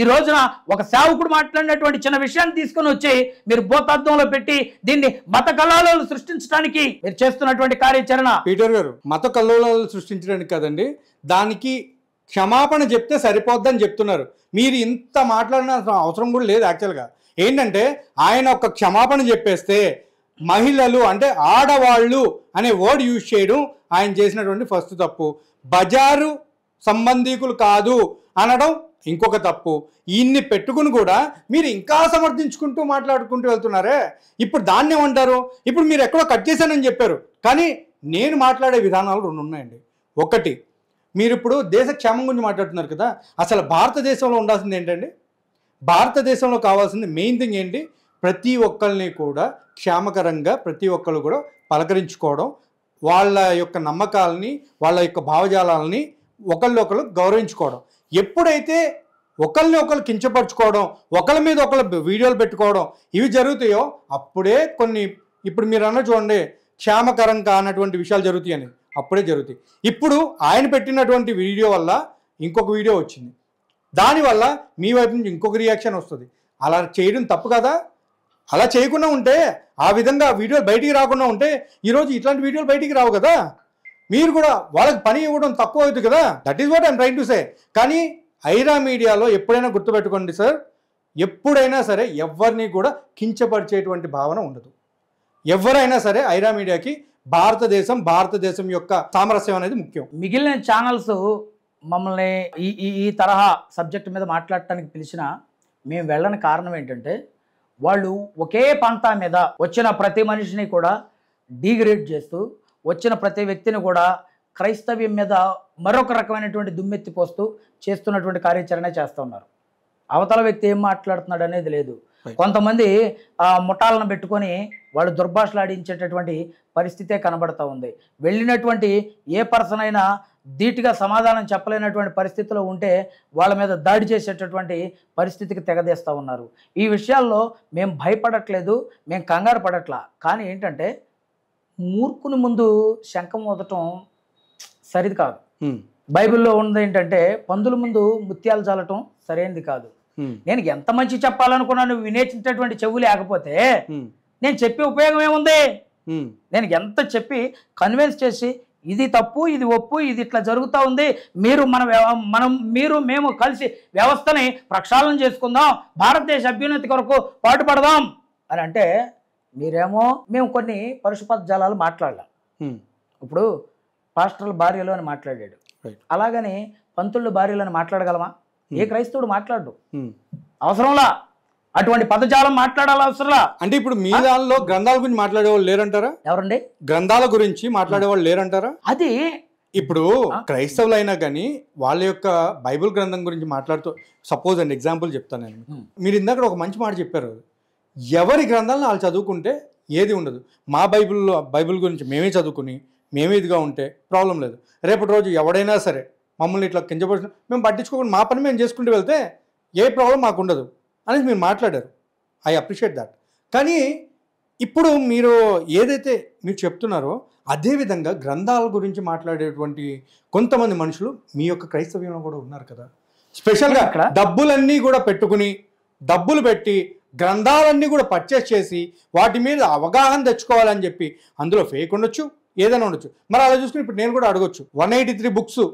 ఈ రోజున ఒక సేవకుడు మాట్లాడినటువంటి చిన్న విషయాన్ని తీసుకొని వచ్చి మీరు భూతార్థంలో పెట్టి దీన్ని మత కల్లోలాలు సృష్టించడానికి మీరు చేస్తున్నటువంటి కార్యాచరణ. పీటర్ గారు, మత కల్లోలాలు సృష్టించడానికి కదండి, దానికి క్షమాపణ చెప్తే సరిపోద్దని చెప్తున్నారు. మీరు ఇంత మాట్లాడిన అవసరం కూడా లేదు. యాక్చువల్గా ఏంటంటే ఆయన ఒక క్షమాపణ చెప్పేస్తే మహిళలు అంటే ఆడవాళ్ళు అనే వర్డ్ యూజ్ చేయడం ఆయన చేసినటువంటి ఫస్ట్ తప్పు. బజారు సంబంధీకులు కాదు అనడం ఇంకొక తప్పు. ఇన్ని పెట్టుకుని కూడా మీరు ఇంకా సమర్థించుకుంటూ మాట్లాడుకుంటూ వెళ్తున్నారే. ఇప్పుడు దాన్ని ఏమంటారు? ఇప్పుడు మీరు ఎక్కడో కట్ చేశానని చెప్పారు, కానీ నేను మాట్లాడే విధానాలు రెండు ఉన్నాయండి. ఒకటి, మీరు ఇప్పుడు దేశ క్షేమం గురించి మాట్లాడుతున్నారు కదా, అసలు భారతదేశంలో ఉండాల్సింది ఏంటండి? భారతదేశంలో కావాల్సింది మెయిన్ థింగ్ ఏంటి? ప్రతి ఒక్కరిని కూడా క్షేమకరంగా ప్రతి ఒక్కరు కూడా పలకరించుకోవడం, వాళ్ళ యొక్క నమ్మకాలని వాళ్ళ యొక్క భావజాలాలని ఒకళ్ళొకరు గౌరవించుకోవడం. ఎప్పుడైతే ఒకరిని ఒకరు కించపరచుకోవడం, ఒకరి మీద ఒకరు వీడియోలు పెట్టుకోవడం ఇవి జరుగుతాయో అప్పుడే కొన్ని ఇప్పుడు మీరు అన్న చూడండి క్షేమకరం కానటువంటి విషయాలు జరుగుతాయి అని అప్పుడే జరుగుతాయి. ఇప్పుడు ఆయన పెట్టినటువంటి వీడియో వల్ల ఇంకొక వీడియో వచ్చింది, దానివల్ల మీ వైపు నుంచి ఇంకొక రియాక్షన్ వస్తుంది. అలా చేయడం తప్పు కదా. అలా చేయకుండా ఉంటే, ఆ విధంగా వీడియోలు బయటికి రాకుండా ఉంటే ఈరోజు ఇట్లాంటి వీడియోలు బయటికి రావు కదా. మీరు కూడా వాళ్ళకి పని ఇవ్వడం తక్కువ అవుతుంది కదా. That is what I'm trying to say. కానీ ఐరా మీడియాలో ఎప్పుడైనా గుర్తుపెట్టుకోండి సార్, ఎప్పుడైనా సరే ఎవరిని కూడా కించపరిచేటువంటి భావన ఉండదు. ఎవరైనా సరే ఐరా మీడియాకి భారతదేశం యొక్క సామరస్యం అనేది ముఖ్యం. మిగిలిన ఛానల్స్ మమ్మల్ని ఈ తరహా సబ్జెక్ట్ మీద మాట్లాడటానికి పిలిచినా మేము వెళ్ళని కారణం ఏంటంటే, వాళ్ళు ఒకే పంతా మీద వచ్చిన ప్రతి మనిషిని కూడా డీగ్రేడ్ చేస్తూ, వచ్చిన ప్రతి వ్యక్తిని కూడా క్రైస్తవ్యం మీద మరొక రకమైనటువంటి దుమ్మెత్తి పోస్తూ చేస్తున్నటువంటి కార్యాచరణ చేస్తూ ఉన్నారు. అవతల వ్యక్తి ఏం మాట్లాడుతున్నాడు అనేది లేదు. కొంతమంది ముఠాలను పెట్టుకొని వాళ్ళు దుర్భాషలాడించేటటువంటి పరిస్థితే కనబడతా ఉంది. వెళ్ళినటువంటి ఏ పర్సన్ అయినా ధీటుగా సమాధానం చెప్పలేనటువంటి పరిస్థితిలో ఉంటే వాళ్ళ మీద దాడి చేసేటటువంటి పరిస్థితికి తెగదేస్తూ ఉన్నారు. ఈ విషయాల్లో మేము భయపడట్లేదు, మేము కంగారు పడట్లా. కానీ ఏంటంటే మూర్ఖుని ముందు శంఖం ఊదటం సరిది కాదు. బైబిల్లో ఉన్నది ఏంటంటే పందుల ముందు ముత్యాలు చల్లటం సరైనది కాదు. నేను ఎంత మంచి చెప్పాలనుకున్నాను, వినేటటువంటి చెవు లేకపోతే నేను చెప్పే ఉపయోగం ఏముంది? నేను ఎంత చెప్పి కన్విన్స్ చేసి ఇది తప్పు, ఇది ఒప్పు, ఇది ఇట్లా జరుగుతూ ఉంది, మేము కలిసి వ్యవస్థని ప్రక్షాళన చేసుకుందాం, భారతదేశ అభ్యున్నతి కొరకు పాటుపడదాం అని అంటే మీరేమో మేము కొన్ని పరుషపదజాలాలు మాట్లాడలేం. ఇప్పుడు పాస్టర్ల భార్యలు అని మాట్లాడాడు, అలాగని పంతుళ్ళు భార్యలు అని మాట్లాడగలమా? ఏ క్రైస్తవుడు మాట్లాడు. అవసరంలా అటువంటి పదజాలం మాట్లాడాలి అవసరంలా. అంటే ఇప్పుడు మీ దానిలో గ్రంథాల గురించి మాట్లాడేవాళ్ళు లేరంటారా? ఎవరండి? గ్రంథాల గురించి మాట్లాడేవాళ్ళు లేరంటారా? అది ఇప్పుడు క్రైస్తవులు అయినా కానీ వాళ్ళ యొక్క బైబిల్ గ్రంథం గురించి మాట్లాడుతూ, సపోజ్ అండి ఎగ్జాంపుల్ చెప్తాను నేను. మీరు ఇందాక ఒక మంచి మాట చెప్పారు, ఎవరి గ్రంథాలను వాళ్ళు చదువుకుంటే ఏది ఉండదు. మా బైబిల్ గురించి మేమే చదువుకుని మేమే ఇదిగా ఉంటే ప్రాబ్లం లేదు. రేపటి రోజు ఎవడైనా సరే మమ్మల్ని ఇట్లా కించపరిచిన మేము పట్టించుకోకుండా మా పని మేము చేసుకుంటూ వెళ్తే ఏ ప్రాబ్లం మాకు ఉండదు అనేది మీరు మాట్లాడారు. I appreciate that. కానీ ఇప్పుడు మీరు ఏదైతే మీరు చెప్తున్నారో అదేవిధంగా గ్రంథాల గురించి మాట్లాడేటువంటి కొంతమంది మనుషులు మీ యొక్క క్రైస్తవ్యంలో కూడా ఉన్నారు కదా. స్పెషల్గా డబ్బులన్నీ కూడా డబ్బులు పెట్టి గ్రంథాలన్నీ కూడా పర్చేస్ చేసి వాటి మీద అవగాహన తెచ్చుకోవాలని చెప్పి అందులో ఫేక్ ఉండొచ్చు, ఏదైనా ఉండొచ్చు. మరి అలా చూసుకుని ఇప్పుడు నేను కూడా అడగొచ్చు, 183 బుక్స్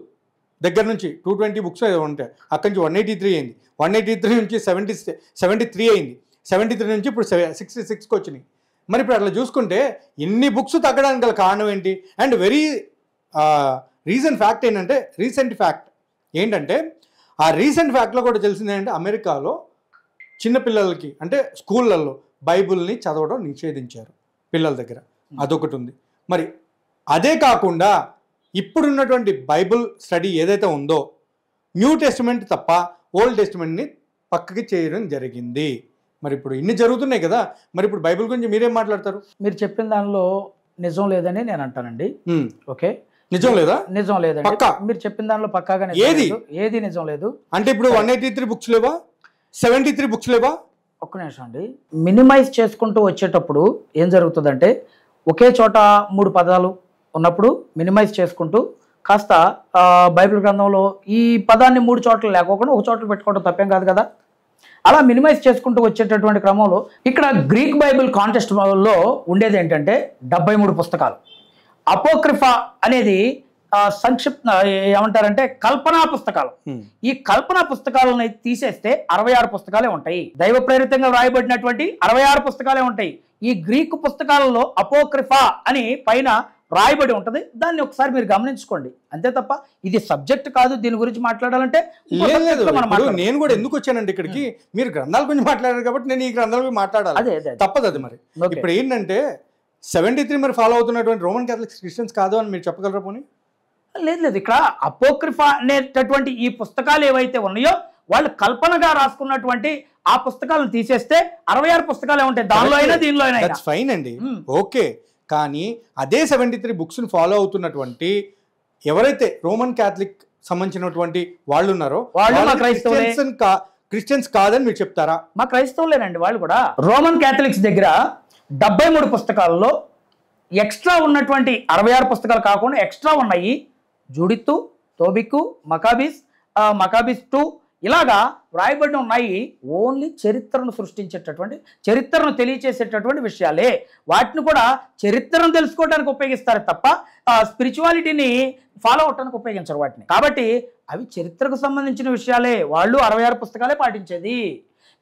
దగ్గర నుంచి 220 బుక్స్ ఏదో ఉంటాయి, అక్కడి నుంచి 183 అయింది, 183 నుంచి 73 అయింది, 73 నుంచి ఇప్పుడు 66కి వచ్చినాయి. మరి ఇప్పుడు అట్లా చూసుకుంటే ఇన్ని బుక్స్ తగ్గడానికి గల కారణం ఏంటి? అండ్ వెరీ రీసెంట్ ఫ్యాక్ట్ ఏంటంటే ఆ రీసెంట్ ఫ్యాక్ట్లో కూడా తెలిసింది ఏంటంటే అమెరికాలో చిన్నపిల్లలకి అంటే స్కూళ్ళల్లో బైబిల్ని చదవడం నిషేధించారు పిల్లల దగ్గర. అదొకటి ఉంది. మరి అదే కాకుండా ఇప్పుడున్నటువంటి బైబిల్ స్టడీ ఏదైతే ఉందో న్యూ టెస్టిమెంట్ తప్ప ఓల్డ్ టెస్టిమెంట్ని పక్కకి చేయడం జరిగింది. మరి ఇప్పుడు ఇన్ని జరుగుతున్నాయి కదా, మరి ఇప్పుడు బైబిల్ గురించి మీరేం మాట్లాడతారు? మీరు చెప్పిన దానిలో నిజం లేదని నేను అంటానండి. ఓకే, నిజం లేదా? నిజం లేదండి. మీరు చెప్పిన దానిలో పక్కాగా ఏది నిజం లేదు. అంటే ఇప్పుడు 183 బుక్స్ లేవా, 73 బుక్స్ లేవా? ఒక్క నిమిషం అండి. మినిమైజ్ చేసుకుంటూ వచ్చేటప్పుడు ఏం జరుగుతుందంటే ఒకే చోట 3 పదాలు ఉన్నప్పుడు మినిమైజ్ చేసుకుంటూ కాస్త బైబిల్ గ్రంథంలో ఈ పదాన్ని 3 చోట్ల లేకోకుండా ఒక చోట్ల పెట్టుకోవడం తప్పేం కాదు కదా. అలా మినిమైజ్ చేసుకుంటూ వచ్చేటటువంటి క్రమంలో ఇక్కడ గ్రీక్ బైబిల్ కాంటెస్ట్లో ఉండేది ఏంటంటే 73 పుస్తకాలు. అపోక్రిఫా అనేది సంక్షిప్త ఏమంటారంటే కల్పనా పుస్తకాలు. ఈ కల్పనా పుస్తకాలను తీసేస్తే 66 పుస్తకాలే ఉంటాయి. దైవ ప్రేరితంగా వ్రాయబడినటువంటి 66 పుస్తకాలే ఉంటాయి. ఈ గ్రీకు పుస్తకాలలో అపోక్రిఫా అని పైన రాయబడి ఉంటుంది. దాన్ని ఒకసారి మీరు గమనించుకోండి. అంతే తప్ప ఇది సబ్జెక్ట్ కాదు, దీని గురించి మాట్లాడాలంటే నేను కూడా ఎందుకు వచ్చానండి ఇక్కడికి, మీరు గ్రంథాల గురించి మాట్లాడారు కాబట్టి నేను ఈ గ్రంథాల గురించి మాట్లాడాలి, తప్పదు అది. మరి ఇప్పుడు ఏంటంటే 73 మరి ఫాలో అవుతున్నటువంటి రోమన్ క్యాథలిక్స్ క్రిస్టియన్స్ కాదు అని మీరు చెప్పగలరా? పోనీ లేదు. ఇక్కడ అపోక్రిఫా అనేటటువంటి ఈ పుస్తకాలు ఏవైతే ఉన్నాయో వాళ్ళు కల్పనగా రాసుకున్నటువంటి ఆ పుస్తకాలను తీసేస్తే 66 పుస్తకాలే ఉంటాయి. దానిలో అయినా దీనిలో అయినా ఫైన్ అండి, ఓకే. కానీ అదే 73 బుక్స్ని ఫాలో అవుతున్నటువంటి ఎవరైతే రోమన్ క్యాథలిక్ సంబంధించినటువంటి వాళ్ళు ఉన్నారో వాళ్ళు క్రిస్టియన్స్ కాదని మీరు చెప్తారా? మా క్రైస్తవులేనండి వాళ్ళు కూడా. రోమన్ క్యాథలిక్స్ దగ్గర 73 పుస్తకాలలో ఎక్స్ట్రా ఉన్నటువంటి 66 పుస్తకాలు కాకుండా ఎక్స్ట్రా ఉన్నాయి. జూడిత్తు, తోబిక్కు, మకాబీస్ 2 ఇలాగా వ్రాయబడి ఉన్నాయి. ఓన్లీ చరిత్రను సృష్టించేటటువంటి, చరిత్రను తెలియచేసేటటువంటి విషయాలే. వాటిని కూడా చరిత్రను తెలుసుకోవడానికి ఉపయోగిస్తారు తప్ప స్పిరిచువాలిటీని ఫాలో అవటానికి ఉపయోగించరు వాటిని. కాబట్టి అవి చరిత్రకు సంబంధించిన విషయాలే. వాళ్ళు 66 పుస్తకాలే పాటించేది,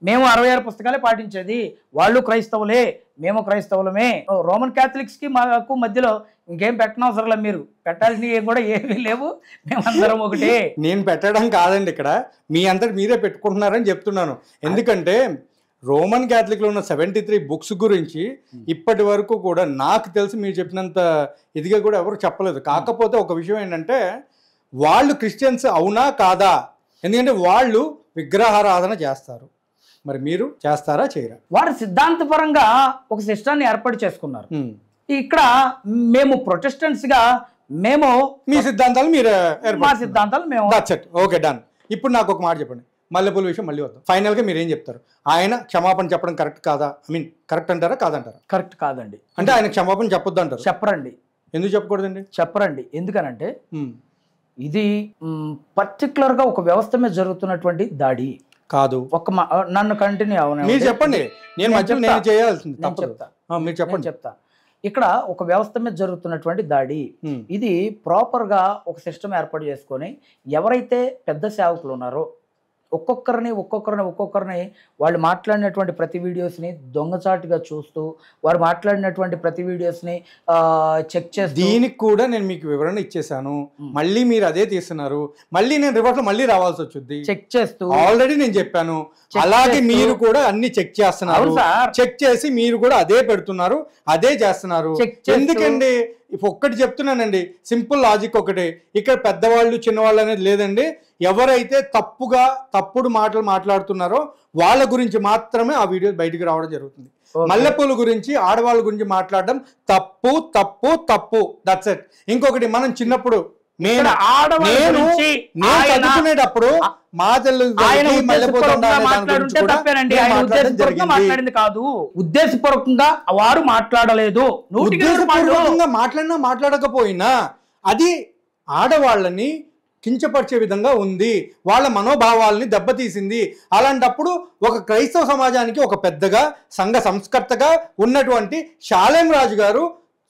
మేము 66 పుస్తకాలే పాటించేది. వాళ్ళు క్రైస్తవులే, మేము క్రైస్తవులమే. రోమన్ క్యాథలిక్స్కి మాకు మధ్యలో ఇంకేం పెట్టనవసరం లేదు. మీరు పెట్టాల్సినవి కూడా ఏమీ లేవు, మేమందరం ఒకటే. నేను పెట్టడం కాదండి, ఇక్కడ మీ అంతటి మీరే పెట్టుకుంటున్నారని చెప్తున్నాను. ఎందుకంటే రోమన్ క్యాథలిక్లో ఉన్న 73 బుక్స్ గురించి ఇప్పటి వరకు కూడా నాకు తెలిసి మీరు చెప్పినంత ఇదిగా కూడా ఎవరు చెప్పలేదు. కాకపోతే ఒక విషయం ఏంటంటే వాళ్ళు క్రిస్టియన్స్ అవునా కాదా, ఎందుకంటే వాళ్ళు విగ్రహారాధన చేస్తారు. మరి మీరు చేస్తారా చేయరా? వారు సిద్ధాంతపరంగా ఒక సిస్టాన్ని ఏర్పాటు చేసుకున్నారు. ఇక్కడ మేము ప్రొటెస్టెంట్స్గా మేము మీ సిద్ధాంతాలు మీరు, మా సిద్ధాంతాలు మేము. Okay, done. ఇప్పుడు నాకు ఒక మాట చెప్పండి, మల్లెపూల విషయం మళ్ళీ వద్దాం. ఫైనల్గా మీరు ఏం చెప్తారు? ఆయన క్షమాపణ చెప్పడం కరెక్ట్ కాదా? కరెక్ట్ అంటారా కాదంటారా? కరెక్ట్ కాదండి. అంటే ఆయన క్షమాపణ చెప్పొద్దు అంటారు? చెప్పరండి. ఎందుకు చెప్పకూడదండి? చెప్పరండి. ఎందుకనంటే ఇది పర్టికులర్గా ఒక వ్యవస్థ మీద జరుగుతున్నటువంటి దాడి కాదు. నన్ను కంటిన్యూ మీరు చెప్పండి, నేను మధ్యలో నేను చేయాల్సింది. చెప్తా. మీరు చెప్పండి. చెప్తా. ఇక్కడ ఒక వ్యవస్థ మీద జరుగుతున్నటువంటి దాడి, ఇది ప్రాపర్గా ఒక సిస్టమ్ ఏర్పాటు చేసుకొని ఎవరైతే పెద్ద సేవకులు ఉన్నారో ఒక్కొక్కరిని వాళ్ళు మాట్లాడినటువంటి ప్రతి వీడియోస్ని దొంగచాటుగా చూస్తూ, వారు మాట్లాడినటువంటి ప్రతి వీడియోస్ని చెక్ చేస్తూ, దీనికి కూడా నేను మీకు వివరణ ఇచ్చేసాను, మళ్ళీ మీరు అదే తీస్తున్నారు, మళ్ళీ నేను రివర్స్ లో మళ్ళీ రావాల్సి వచ్చింది. చెక్ చేస్తూ ఆల్రెడీ నేను చెప్పాను, అలాగే మీరు కూడా అన్ని చెక్ చేస్తున్నారు, చెక్ చేసి మీరు కూడా అదే పెడుతున్నారు, అదే చేస్తున్నారు. ఎందుకండి ఒక్కటి చెప్తున్నానండి, సింపుల్ లాజిక్ ఒకటే, ఇక్కడ పెద్దవాళ్ళు చిన్నవాళ్ళు అనేది లేదండి. ఎవరైతే తప్పుడు మాటలు మాట్లాడుతున్నారో వాళ్ళ గురించి మాత్రమే ఆ వీడియో బయటికి రావడం జరుగుతుంది. మల్లెపూల గురించి ఆడవాళ్ళ గురించి మాట్లాడడం తప్పు తప్పు తప్పు, దట్స్ ఇట్. ఇంకొకటి, మనం చిన్నప్పుడు నేను చదువుకునేటప్పుడు మా మాట్లాడింది కాదు, ఉద్దేశపూర్వకంగా వారు మాట్లాడలేదు. ఉద్దేశపూర్వకంగా మాట్లాడకపోయినా అది ఆడవాళ్ళని కించపరిచే విధంగా ఉంది, వాళ్ళ మనోభావాల్ని దెబ్బతీసింది. అలాంటప్పుడు ఒక క్రైస్తవ సమాజానికి ఒక పెద్దగా సంఘ సంస్కర్తగా ఉన్నటువంటి షాలేం రాజు గారు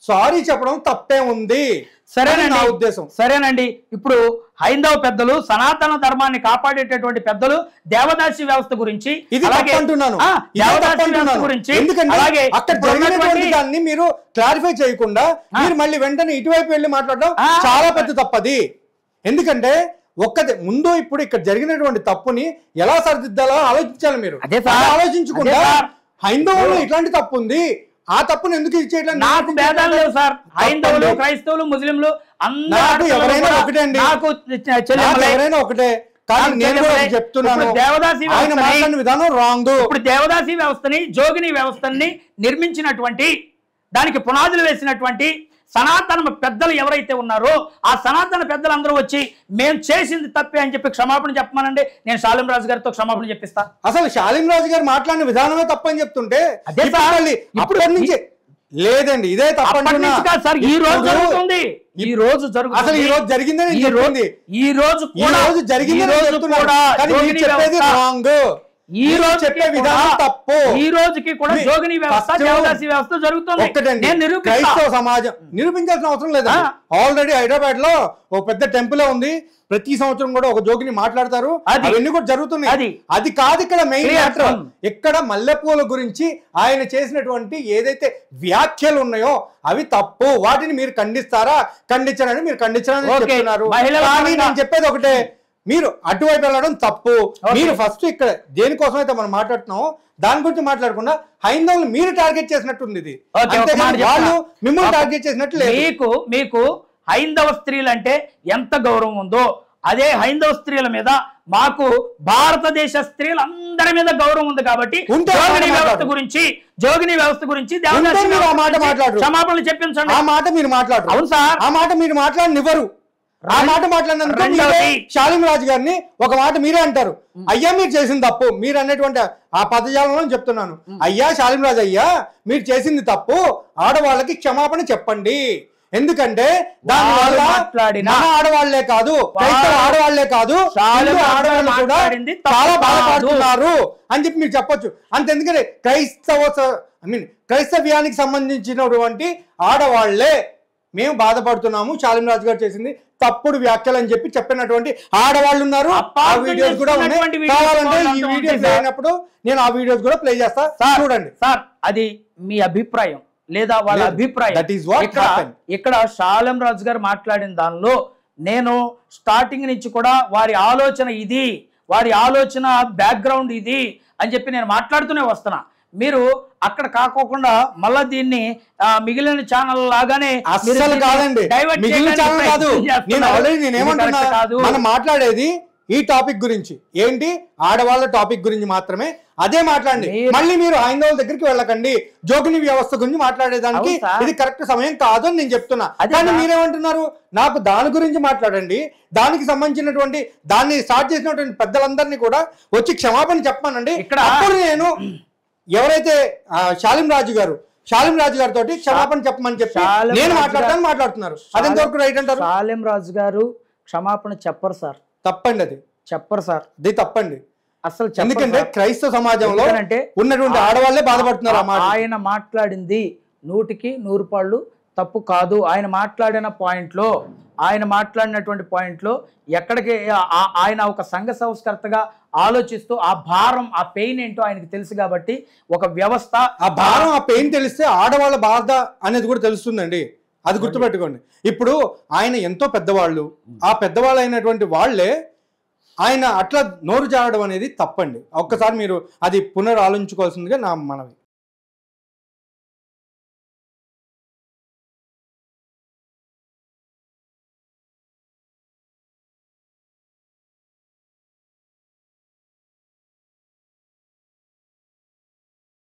సారీ చెప్పడం తప్పే ఉంది. సరేనండి, నా ఉద్దేశం. సరేనండి, ఇప్పుడు హైందవ పెద్దలు, సనాతన ధర్మాన్ని కాపాడేటటువంటి పెద్దలు దేవదాసి వ్యవస్థ గురించి దాన్ని మీరు క్లారిఫై చేయకుండా మీరు మళ్ళీ వెంటనే ఇటువైపు వెళ్ళి మాట్లాడడం చాలా పెద్ద తప్పది. ఎందుకంటే ముందు ఇప్పుడు ఇక్కడ జరిగినటువంటి తప్పుని ఎలా సరిదిద్దాలో ఆలోచించాలి. మీరు ఆలోచించకుండా హైందవులు ఇట్లాంటి తప్పు ఉంది, ఆ తప్పును ఎందుకు ఇచ్చేయట్లేదు? నాకు భేదాలు లేవు సార్, హైందవులు క్రైస్తవులు ముస్లింలు ఎవరైనా ఒకటే అండి, ఎవరైనా ఒకటే. కానీ నేను చెప్తున్నాను, ఆయన మాట్లాడిన విధానం రాంగ్. ఇప్పుడు దేవదాసి వ్యవస్థని, జోగిని వ్యవస్థని నిర్మించినటువంటి, దానికి పునాదులు వేసినటువంటి సనాతన పెద్దలు ఎవరైతే ఉన్నారో ఆ సనాతన పెద్దలందరూ వచ్చి మేము చేసింది తప్పే అని చెప్పి క్షమాపణ చెప్పమనండి, నేను షాలేం రాజు గారితో క్షమాపణ చెప్పిస్తా. అసలు షాలేం రాజు గారు మాట్లాడిన విధానమే తప్పని చెప్తుంటే అప్పటి నుంచి లేదండి, ఇదే తప్పండి సార్. ఈ రోజు జరుగుతుంది, ఈ రోజు అసలు ఈ రోజు జరిగిందని ఈ రోజు జరిగిందని చెప్పేది రాంగ్. ఈ రోజు చెప్పే విధానం తప్పు. ఈ రోజుకి కూడా జోగిని వ్యవస్థ, దేవదాసి వ్యవస్థ జరుగుతుంది. క్రైస్తవ సమాజం నిరూపించాల్సిన అవసరం లేదా? ఆల్రెడీ హైదరాబాద్ లో ఒక పెద్ద టెంపుల్ ఉంది, ప్రతి సంవత్సరం కూడా ఒక జోగిని మాట్లాడతారు, అవన్నీ కూడా జరుగుతున్నాయి. అది కాదు ఇక్కడ మెయిన్ మ్యాటర్. ఇక్కడ మల్లెపూల గురించి ఆయన చేసినటువంటి ఏదైతే వ్యాఖ్యలు ఉన్నాయో అవి తప్పు, వాటిని మీరు ఖండిస్తారా? ఖండించారని మీరు ఖండించారని చెప్తున్నారు. కానీ నేను చెప్పేది ఒకటే, మీరు అటువైపు వెళ్ళడం తప్పు. మీరు ఫస్ట్ ఇక్కడ దేనికోసం అయితే మనం మాట్లాడుతున్నామో దాని గురించి మాట్లాడకుండా హైందవులు మీరు టార్గెట్ చేసినట్టుంది, ఇది వాళ్ళు మిమ్మల్ని టార్గెట్ చేసినట్లు లేదు. మీకు హైందవ స్త్రీలు అంటే ఎంత గౌరవం ఉందో అదే హైందవ స్త్రీల మీద మాకు భారతదేశ స్త్రీలందరి మీద గౌరవం ఉంది. కాబట్టి జోగిని వ్యవస్థ గురించి క్షమాపణలు చెప్పించండి. ఆ మాట మీరు మాట్లాడరు. అవును సార్, ఆ మాట మీరు మాట్లాడనివ్వరు. ఆ మాట మాట్లాడినందుకు షాలేం రాజు గారిని ఒక మాట మీరే అంటారు, అయ్యా మీరు చేసింది తప్పు. మీరు అన్నటువంటి ఆ పదజాలంలో చెప్తున్నాను, అయ్యా షాలేం రాజు అయ్యా మీరు చేసింది తప్పు, ఆడవాళ్ళకి క్షమాపణ చెప్పండి. ఎందుకంటే దాని వల్ల ఆడవాళ్లే కాదు, ఆడవాళ్లే కాదు, ఆడవాళ్ళు కూడా చాలా బాధపడుతున్నారు అని చెప్పి మీరు చెప్పొచ్చు. అంతెందుకంటే క్రైస్తవ్యానికి సంబంధించినటువంటి ఆడవాళ్లే మేము బాధపడుతున్నాము, షాలేం రాజు గారు చేసింది తప్పుడు వ్యాఖ్యలు అని చెప్పి చెప్పినటువంటి ఆడవాళ్ళు ఉన్నారు. ఆ వీడియోస్ కూడా ఉన్నాయి, కావాలంటే ఈ వీడియోస్ అయినప్పుడు నేను ఆ వీడియోస్ కూడా ప్లే చేస్తా, చూడండి సార్. అది మీ అభిప్రాయం లేదా వాళ్ళ అభిప్రాయం. ఇక్కడ షాలేం రాజు గారు మాట్లాడిన దానిలో నేను స్టార్టింగ్ నుంచి కూడా వారి ఆలోచన ఇది, వారి ఆలోచన బ్యాక్గ్రౌండ్ ఇది అని చెప్పి నేను మాట్లాడుతూనే వస్తున్నా. మీరు అక్కడ కాకోకుండా మళ్ళా దీన్ని మిగిలిన ఛానల్ లాగానే అస్సలు కాదండి, మిగిలిన ఛానల్ కాదు. నేను ఆల్రెడీ నేనేమంటున్నా, మనం మాట్లాడేది ఈ టాపిక్ గురించి, ఏంటి ఆడవాళ్ళ టాపిక్ గురించి మాత్రమే. అదే మాట్లాడండి, మళ్ళీ మీరు హైందవుల దగ్గరికి వెళ్ళకండి. జోగిని వ్యవస్థ గురించి మాట్లాడేదానికి ఇది కరెక్ట్ సమయం కాదు అని నేను చెప్తున్నా. కానీ మీరేమంటున్నారు, నాకు దాని గురించి మాట్లాడండి, దానికి సంబంధించినటువంటి దాన్ని స్టార్ట్ చేసినటువంటి పెద్దలందరినీ కూడా వచ్చి క్షమాపణ చెప్పానండి. ఇక్కడ అప్పుడు నేను ఎవరైతే షాలేం రాజు గారితో క్షమాపణ చెప్పమని చెప్పి నేను మాట్లాడుతున్నారు. అదెంతవరకు రైట్ అంటారు? షాలేం రాజు గారు క్షమాపణ చెప్పరు సార్, తప్పండి, అది చెప్పరు సార్, అది తప్పండి. అసలు ఎందుకంటే క్రైస్తవ సమాజంలో అంటే ఉన్నటువంటి ఆడవాళ్లే బాధపడుతున్నారు ఆ మాట. ఆయన మాట్లాడింది 100కి 100 పాళ్ళు తప్పు కాదు. ఆయన మాట్లాడిన పాయింట్లో, ఆయన మాట్లాడినటువంటి పాయింట్లో ఎక్కడికి ఆయన ఒక సంఘ సంస్కర్తగా ఆలోచిస్తూ ఆ భారం, ఆ పెయిన్ ఏంటో ఆయనకి తెలుసు కాబట్టి ఒక వ్యవస్థ, ఆ భారం, ఆ పెయిన్ తెలిస్తే ఆడవాళ్ళ బాధ అనేది కూడా తెలుస్తుందండి. అది గుర్తుపెట్టుకోండి. ఇప్పుడు ఆయన ఎంతో పెద్దవాళ్ళు, ఆ పెద్దవాళ్ళు అయినటువంటి వాళ్ళే ఆయన అట్లా నోరు జారడం అనేది తప్పండి. ఒక్కసారి మీరు అది పునరాలోచించుకోవాల్సిందిగా నా మనవి.